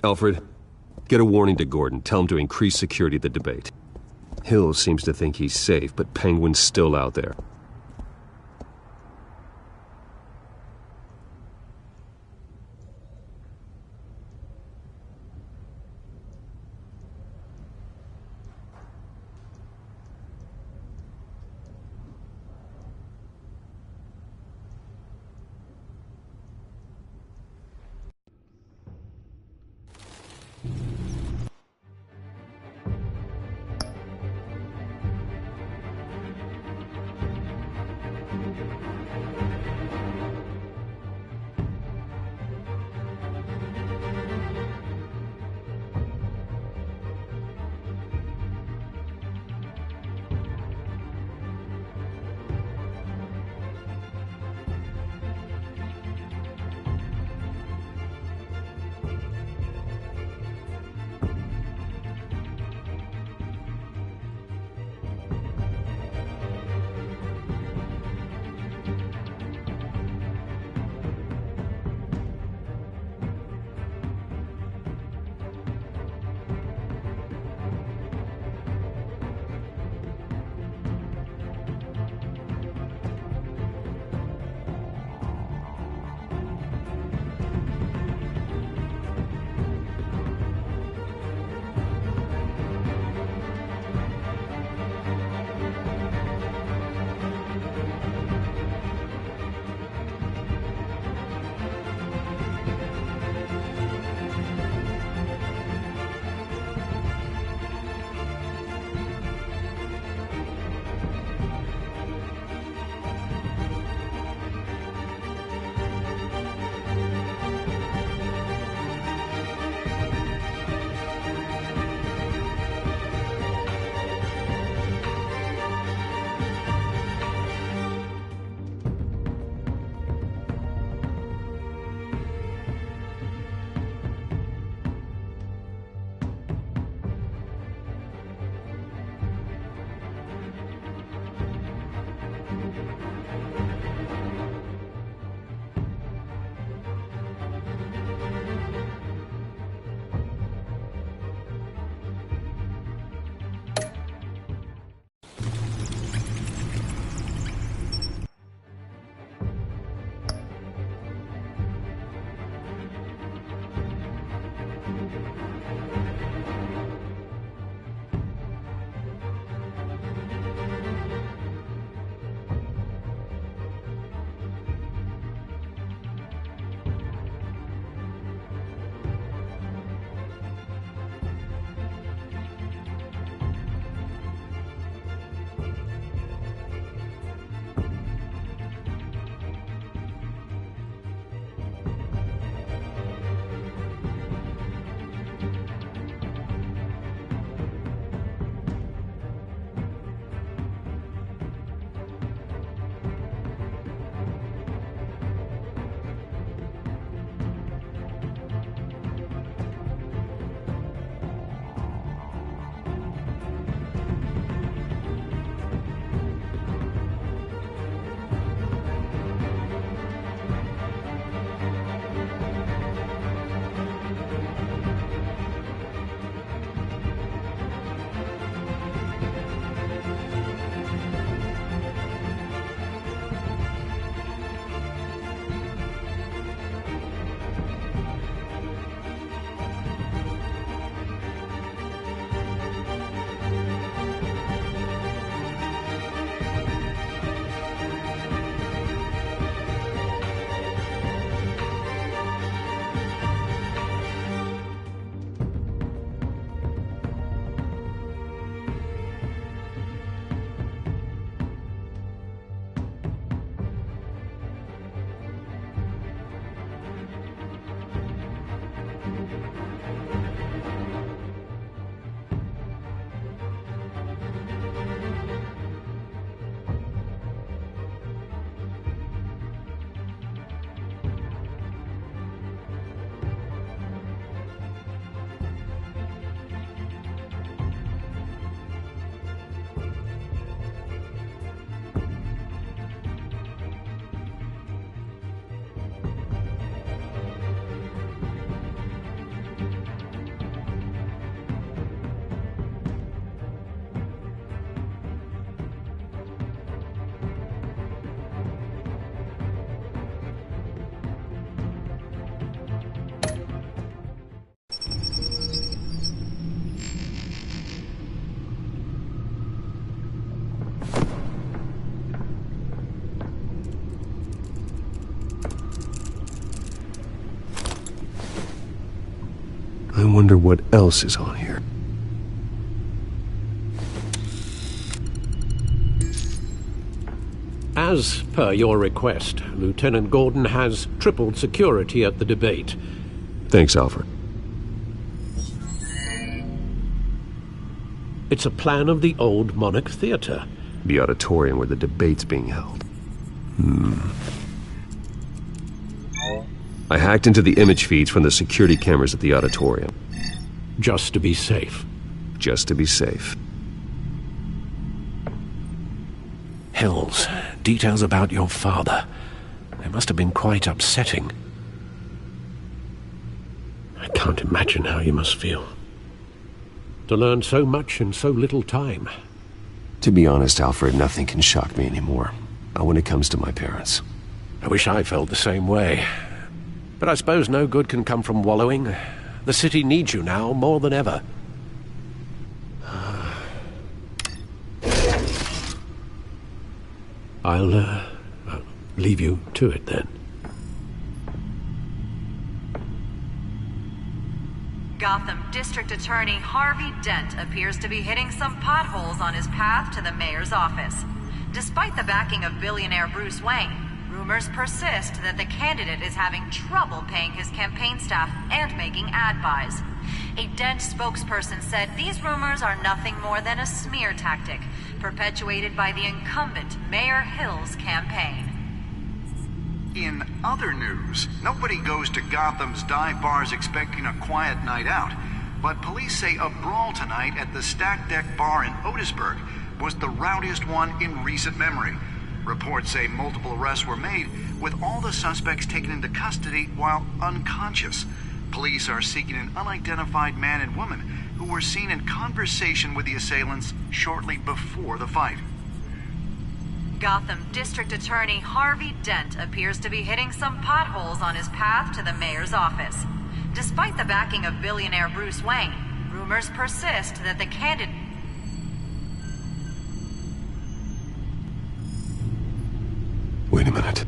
Alfred, get a warning to Gordon. Tell him to increase security at the debate. Hill seems to think he's safe, but Penguin's still out there. I wonder what else is on here. As per your request, Lieutenant Gordon has tripled security at the debate. Thanks, Alfred. It's a plan of the old Monarch Theatre. The auditorium where the debate's being held. I hacked into the image feeds from the security cameras at the auditorium. Just to be safe. Just to be safe. Hills, details about your father. They must have been quite upsetting. I can't imagine how you must feel. To learn so much in so little time. To be honest, Alfred, nothing can shock me anymore. Not when it comes to my parents. I wish I felt the same way. But I suppose no good can come from wallowing. The city needs you now more than ever. I'll leave you to it then. Gotham District Attorney Harvey Dent appears to be hitting some potholes on his path to the mayor's office. Despite the backing of billionaire Bruce Wayne, rumors persist that the candidate is having trouble paying his campaign staff and making ad buys. A Dent spokesperson said these rumors are nothing more than a smear tactic, perpetuated by the incumbent Mayor Hill's campaign. In other news, nobody goes to Gotham's dive bars expecting a quiet night out, but police say a brawl tonight at the Stack Deck Bar in Otisburg was the rowdiest one in recent memory. Reports say multiple arrests were made, with all the suspects taken into custody while unconscious. Police are seeking an unidentified man and woman who were seen in conversation with the assailants shortly before the fight. Gotham District Attorney Harvey Dent appears to be hitting some potholes on his path to the mayor's office. Despite the backing of billionaire Bruce Wayne, rumors persist that the candidate... Wait a minute.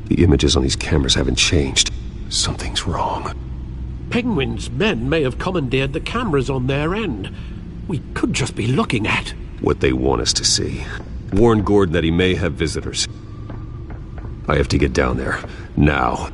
The images on these cameras haven't changed. Something's wrong. Penguin's men may have commandeered the cameras on their end. We could just be looking at what they want us to see. Warn Gordon that he may have visitors. I have to get down there. Now.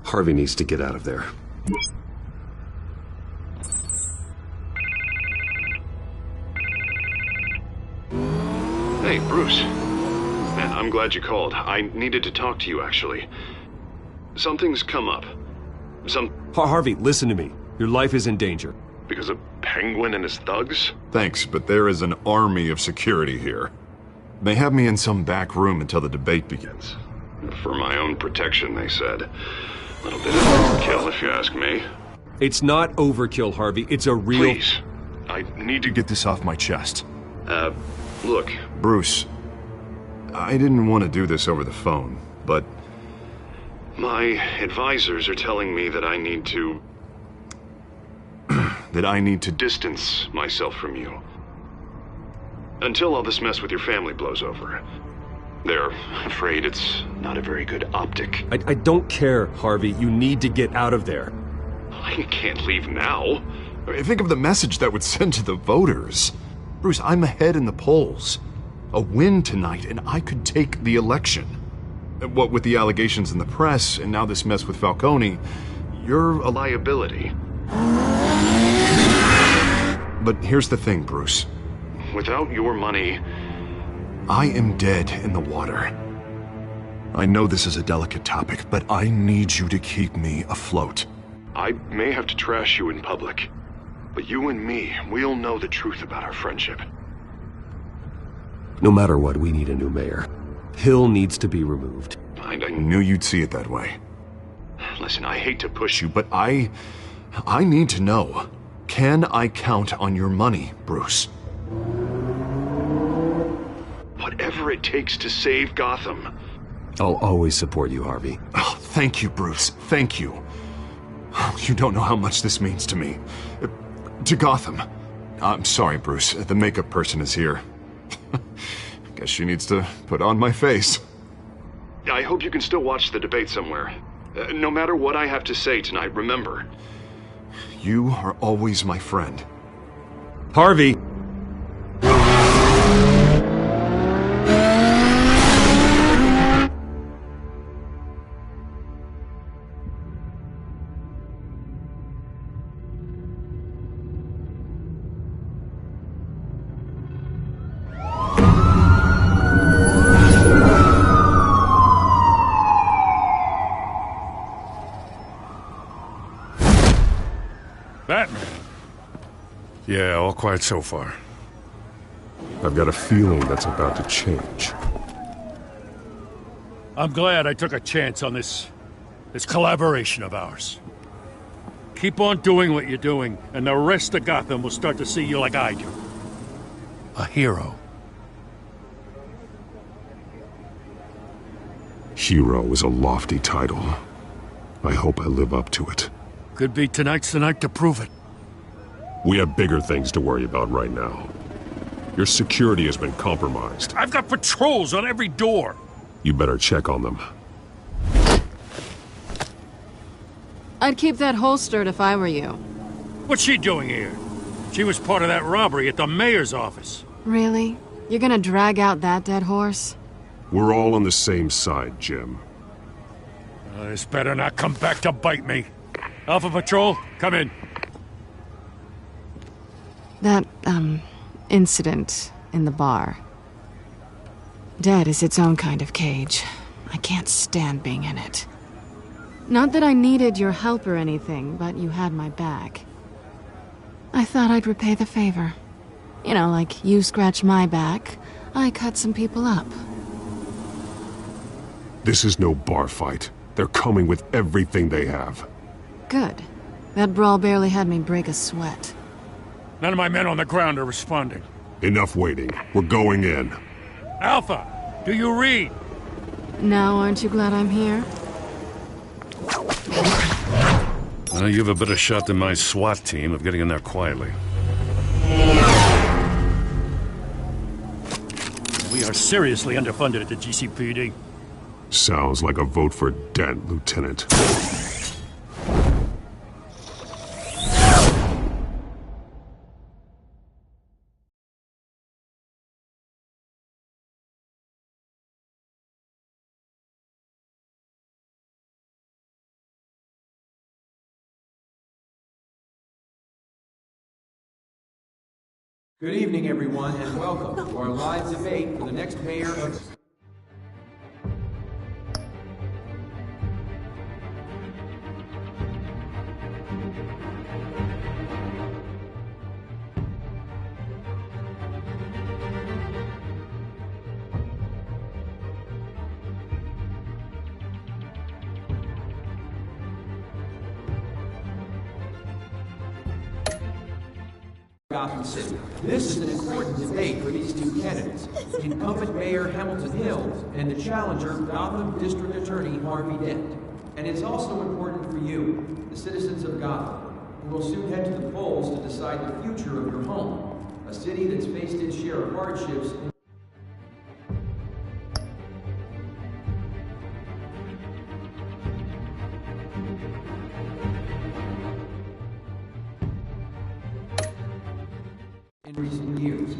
Harvey needs to get out of there. Hey, Bruce. Man, I'm glad you called. I needed to talk to you, actually. Something's come up. Harvey, listen to me. Your life is in danger. Because of Penguin and his thugs? Thanks, but there is an army of security here. They have me in some back room until the debate begins. For my own protection, they said. A little bit of overkill, if you ask me. It's not overkill, Harvey. It's a real... Please. I need to get this off my chest. Look. Bruce, I didn't want to do this over the phone, but... my advisors are telling me that I need to... that I need to distance myself from you. Until all this mess with your family blows over. They're afraid it's not a very good optic. I don't care, Harvey. You need to get out of there. I can't leave now. Think of the message that would send to the voters. Bruce, I'm ahead in the polls. A win tonight, and I could take the election. What with the allegations in the press, and now this mess with Falcone, you're a liability. But here's the thing, Bruce. Without your money... I am dead in the water. I know this is a delicate topic, but I need you to keep me afloat. I may have to trash you in public, but you and me, we'll know the truth about our friendship. No matter what, we need a new mayor. Hill needs to be removed. I knew you'd see it that way. Listen, I hate to push you, but I need to know. Can I count on your money, Bruce? Whatever it takes to save Gotham. I'll always support you, Harvey. Oh, thank you, Bruce. Thank you. You don't know how much this means to me. To Gotham. I'm sorry, Bruce. The makeup person is here. Guess she needs to put on my face. I hope you can still watch the debate somewhere. No matter what I have to say tonight, remember, you are always my friend. Harvey! Batman. Yeah, all quiet so far. I've got a feeling that's about to change. I'm glad I took a chance on this collaboration of ours. Keep on doing what you're doing, and the rest of Gotham will start to see you like I do. A hero. Hero is a lofty title. I hope I live up to it. Could be tonight's the night to prove it. We have bigger things to worry about right now. Your security has been compromised. I've got patrols on every door. You better check on them. I'd keep that holstered if I were you. What's she doing here? She was part of that robbery at the mayor's office. Really? You're gonna drag out that dead horse? We're all on the same side, Jim. This better not come back to bite me. Alpha Patrol, come in. That, incident in the bar. Dead is its own kind of cage. I can't stand being in it. Not that I needed your help or anything, but you had my back. I thought I'd repay the favor. You know, like you scratch my back, I cut some people up. This is no bar fight. They're coming with everything they have. Good. That brawl barely had me break a sweat. None of my men on the ground are responding. Enough waiting. We're going in. Alpha, do you read? Now, aren't you glad I'm here? You have a better shot than my SWAT team of getting in there quietly. We are seriously underfunded at the GCPD. Sounds like a vote for Dent, Lieutenant. Good evening, everyone, and welcome to our live debate for the next mayor of... Gotham City. This is an important debate for these two candidates, incumbent Mayor Hamilton Hill and the challenger Gotham District Attorney Harvey Dent. And it's also important for you, the citizens of Gotham, who will soon head to the polls to decide the future of your home, a city that's faced its share of hardships. In recent years,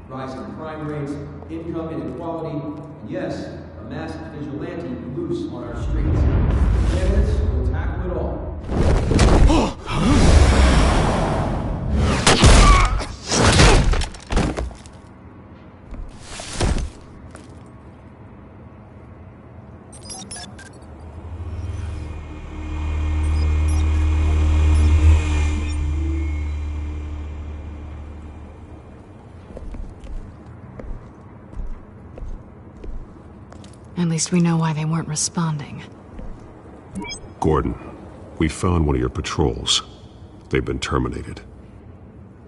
rising crime rates, income inequality, and yes, a masked vigilante loose on our streets. Candidates will tackle it all. At least we know why they weren't responding. Gordon, we found one of your patrols. They've been terminated.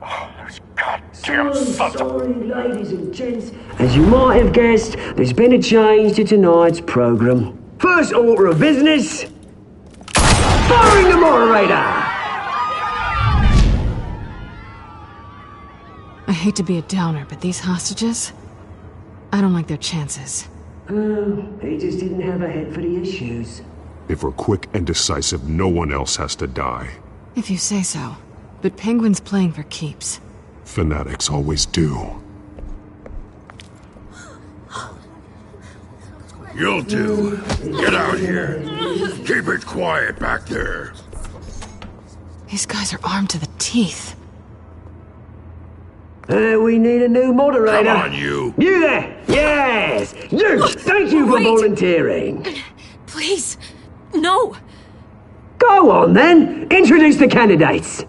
Oh, those goddamn I'm sorry, ladies and gents. As you might have guessed, there's been a change to tonight's programme. First order of business, firing the moderator! I hate to be a downer, but these hostages, I don't like their chances. He just didn't have a head for the issues. If we're quick and decisive, no one else has to die. If you say so. But Penguin's playing for keeps. Fanatics always do. You'll do. Get out here. Keep it quiet back there. These guys are armed to the teeth. We need a new moderator. Come on, you. You there! Yes! You! Thank you for volunteering. Please, no! Go on, then. Introduce the candidates.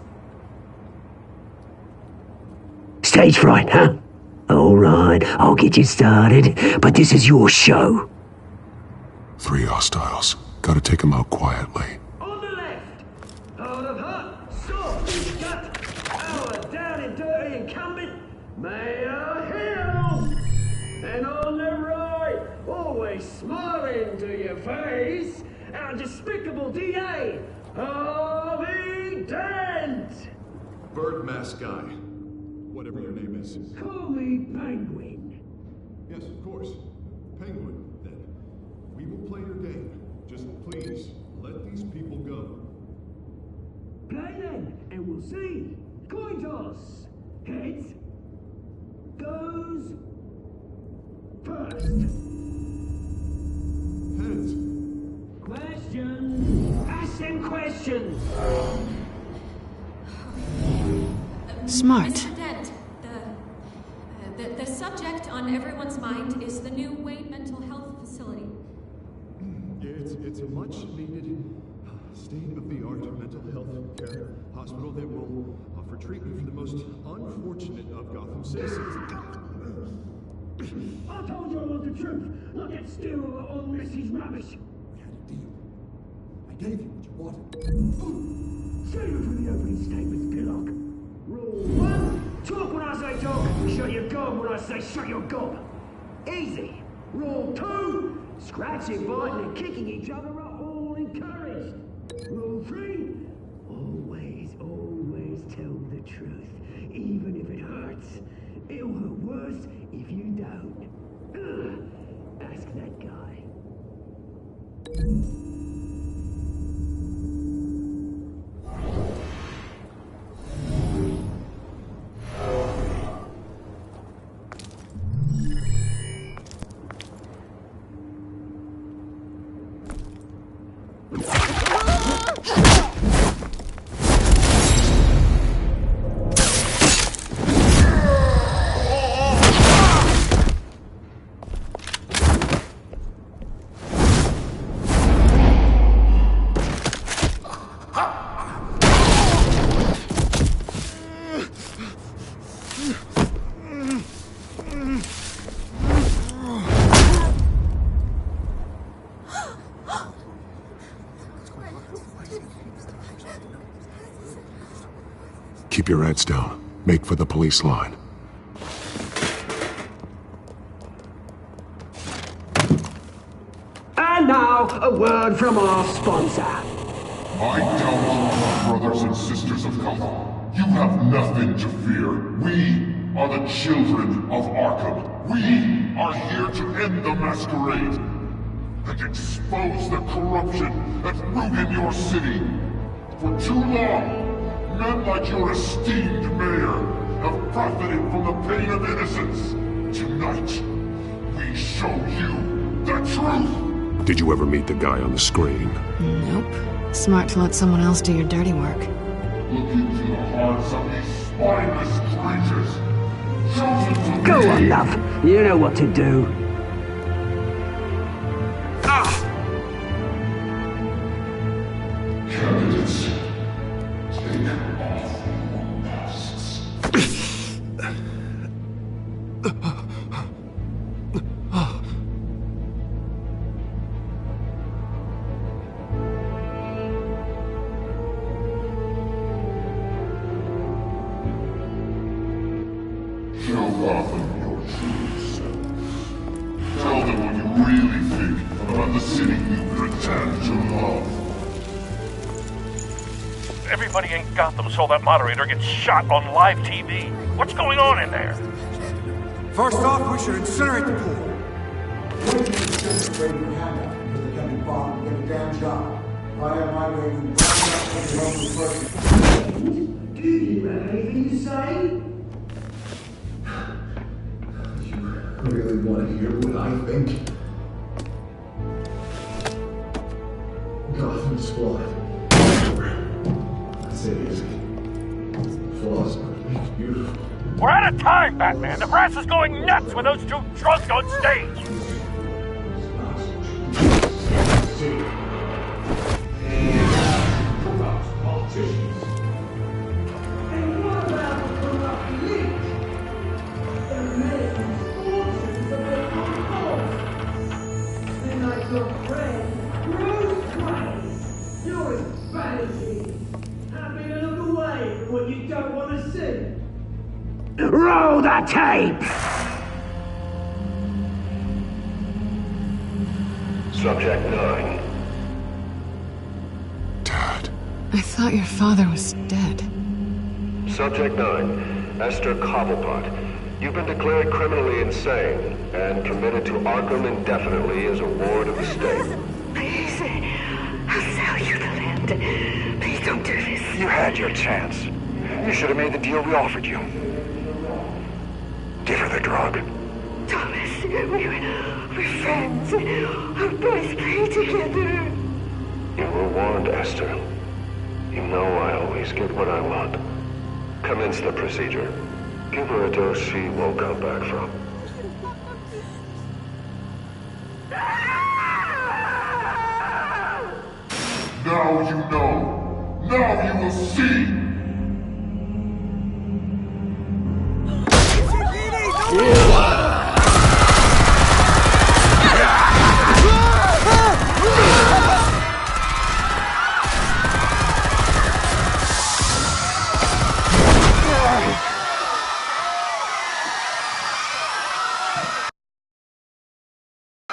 Stage fright, huh? All right, I'll get you started, but this is your show. 3 hostiles. Gotta take them out quietly. On the left, hard of heart, soft in gut, our down and dirty incumbent, Mayor Hill. And on the right, always smiling to your face, our despicable DA, Harvey Dent. Bird mask guy. Whatever your name is. Call me Penguin. Yes, of course. Penguin, then. We will play your game. Just please, let these people go. Play then, and we'll see. Coin toss. Heads goes first. Heads. Questions. Ask them questions. Smart. Mr. Dent, the subject on everyone's mind is the new Wayne Mental Health Facility. It's a much-needed, state-of-the-art mental health care hospital that will offer treatment for the most unfortunate of Gotham citizens. I told you I want the truth. Not get still on Mrs. Rubbish. We had a deal. I gave you what you wanted. Save it for the opening statements, Pillock. Rule 1, talk when I say talk, shut your gob when I say shut your gob. Easy. Rule 2, scratching, biting and kicking each other are all encouraged. Rule 3, always tell the truth, even if it hurts. It'll hurt worse if you don't. Ask that guy. Keep your heads down. Make for the police line. And now, a word from our sponsor. I tell you, brothers and sisters of Gotham, you have nothing to fear. We are the children of Arkham. We are here to end the masquerade and expose the corruption that rooted your city. For too long, men like your esteemed mayor have profited from the pain of innocence. Tonight, we show you the truth! Did you ever meet the guy on the screen? Nope. Smart to let someone else do your dirty work. Look into the hearts of these spineless creatures. Chosen to Go lead. on, love. You know what to do. Candidates, take off your masks. really think about the city you pretend to love? Everybody in Gotham saw that moderator get shot on live TV. What's going on in there? First off, we should incinerate the pool. Do you have anything to say? You really want to hear what I think? Gotham's flawed. That's it, isn't it? Flaws are beautiful. We're out of time, Batman. The press is going nuts with those two drunks on stage. Roll the tape! Subject 9. Dad. I thought your father was dead. Subject 9, Esther Cobblepot. You've been declared criminally insane and committed to Arkham indefinitely as a ward of the state. Please, I'll sell you the land. Please don't do this. You had your chance. You should have made the deal we offered you. Give her the drug. Thomas, we're friends. Our boys play together. You were warned, Esther. You know I always get what I want. Commence the procedure. Give her a dose she won't come back from. Now you know. Now you will see.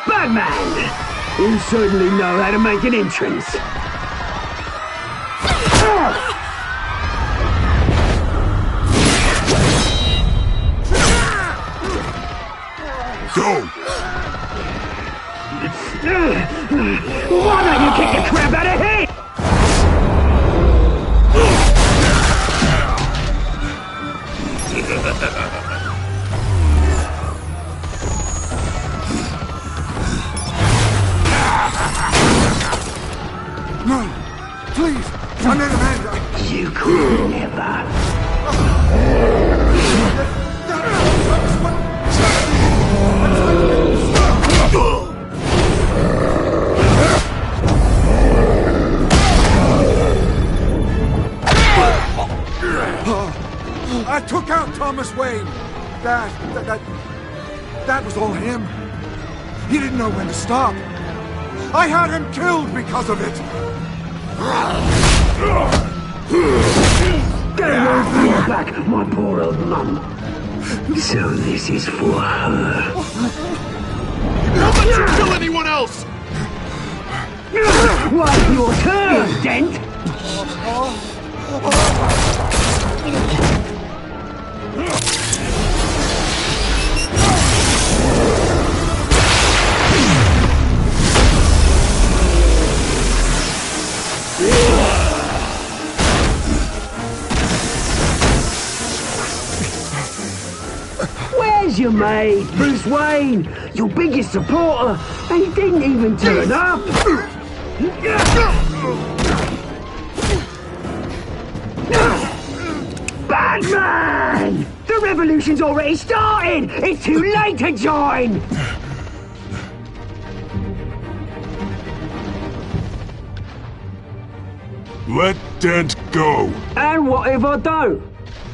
Batman! You certainly know how to make an entrance. Go! Why don't you kick the crap out of him? No! Please! I'm not Amanda! You could never. I took out Thomas Wayne. That was all him. He didn't know when to stop. I had him killed because of it. Get away from your back, my poor old mum. So this is for her. Don't let you kill anyone else! What's your turn, Dent? Where's your mate, Bruce Wayne? Your biggest supporter, and he didn't even turn up. Batman! The revolution's already started! It's too late to join! Let Dent go. And what if I don't?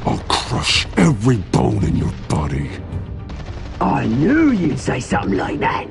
I'll crush every bone in your body. I knew you'd say something like that.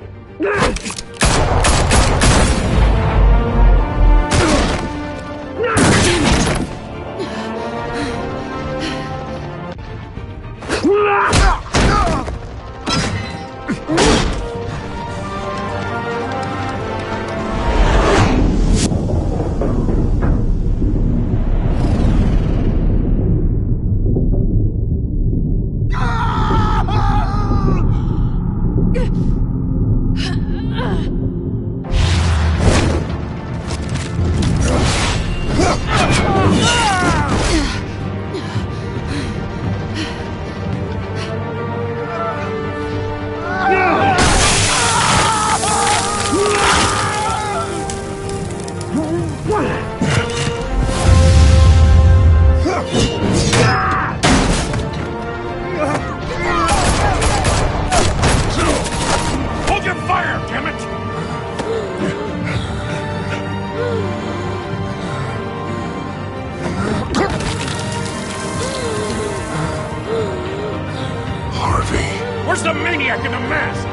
in a mask!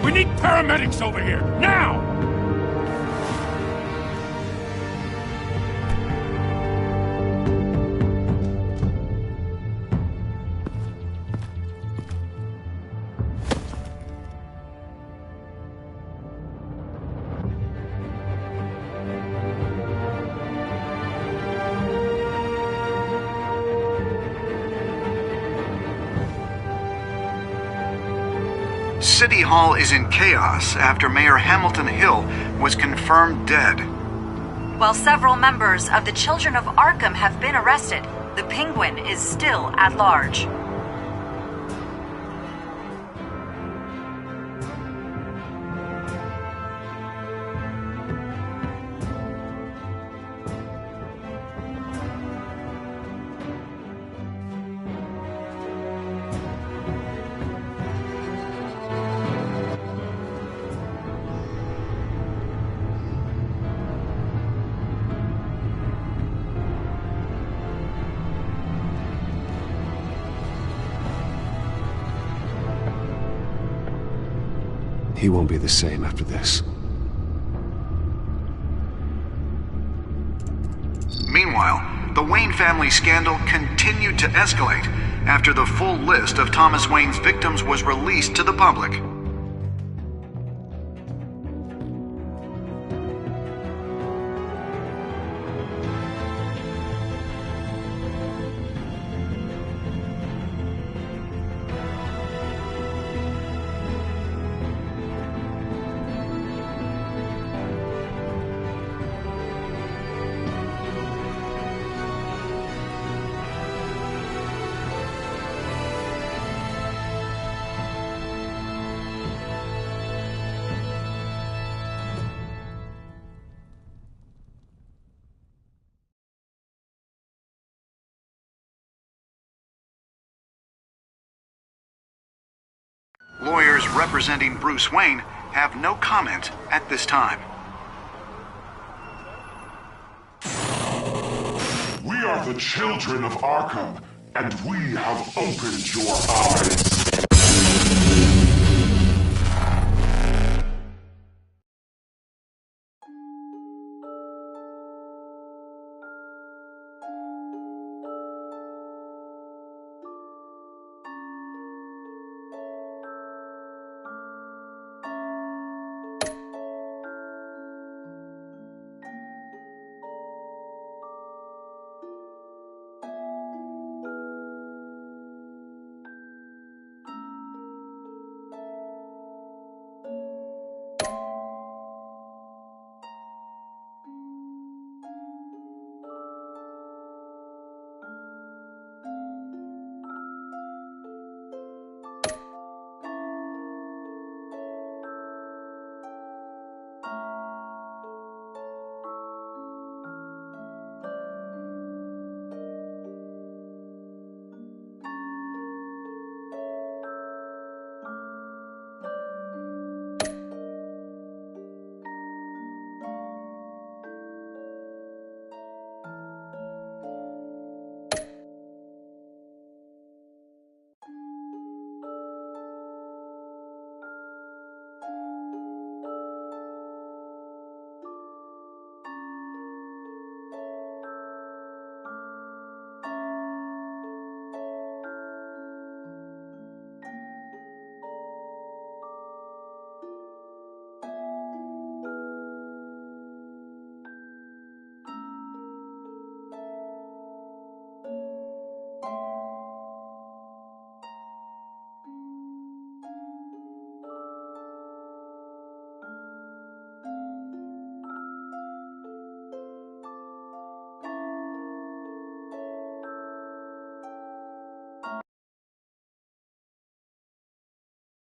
We need paramedics over here, now! City Hall is in chaos after Mayor Hamilton Hill was confirmed dead. While several members of the Children of Arkham have been arrested, the Penguin is still at large. He won't be the same after this. Meanwhile, the Wayne family scandal continued to escalate after the full list of Thomas Wayne's victims was released to the public. Lawyers representing Bruce Wayne have no comment at this time. We are the children of Arkham, and we have opened your eyes.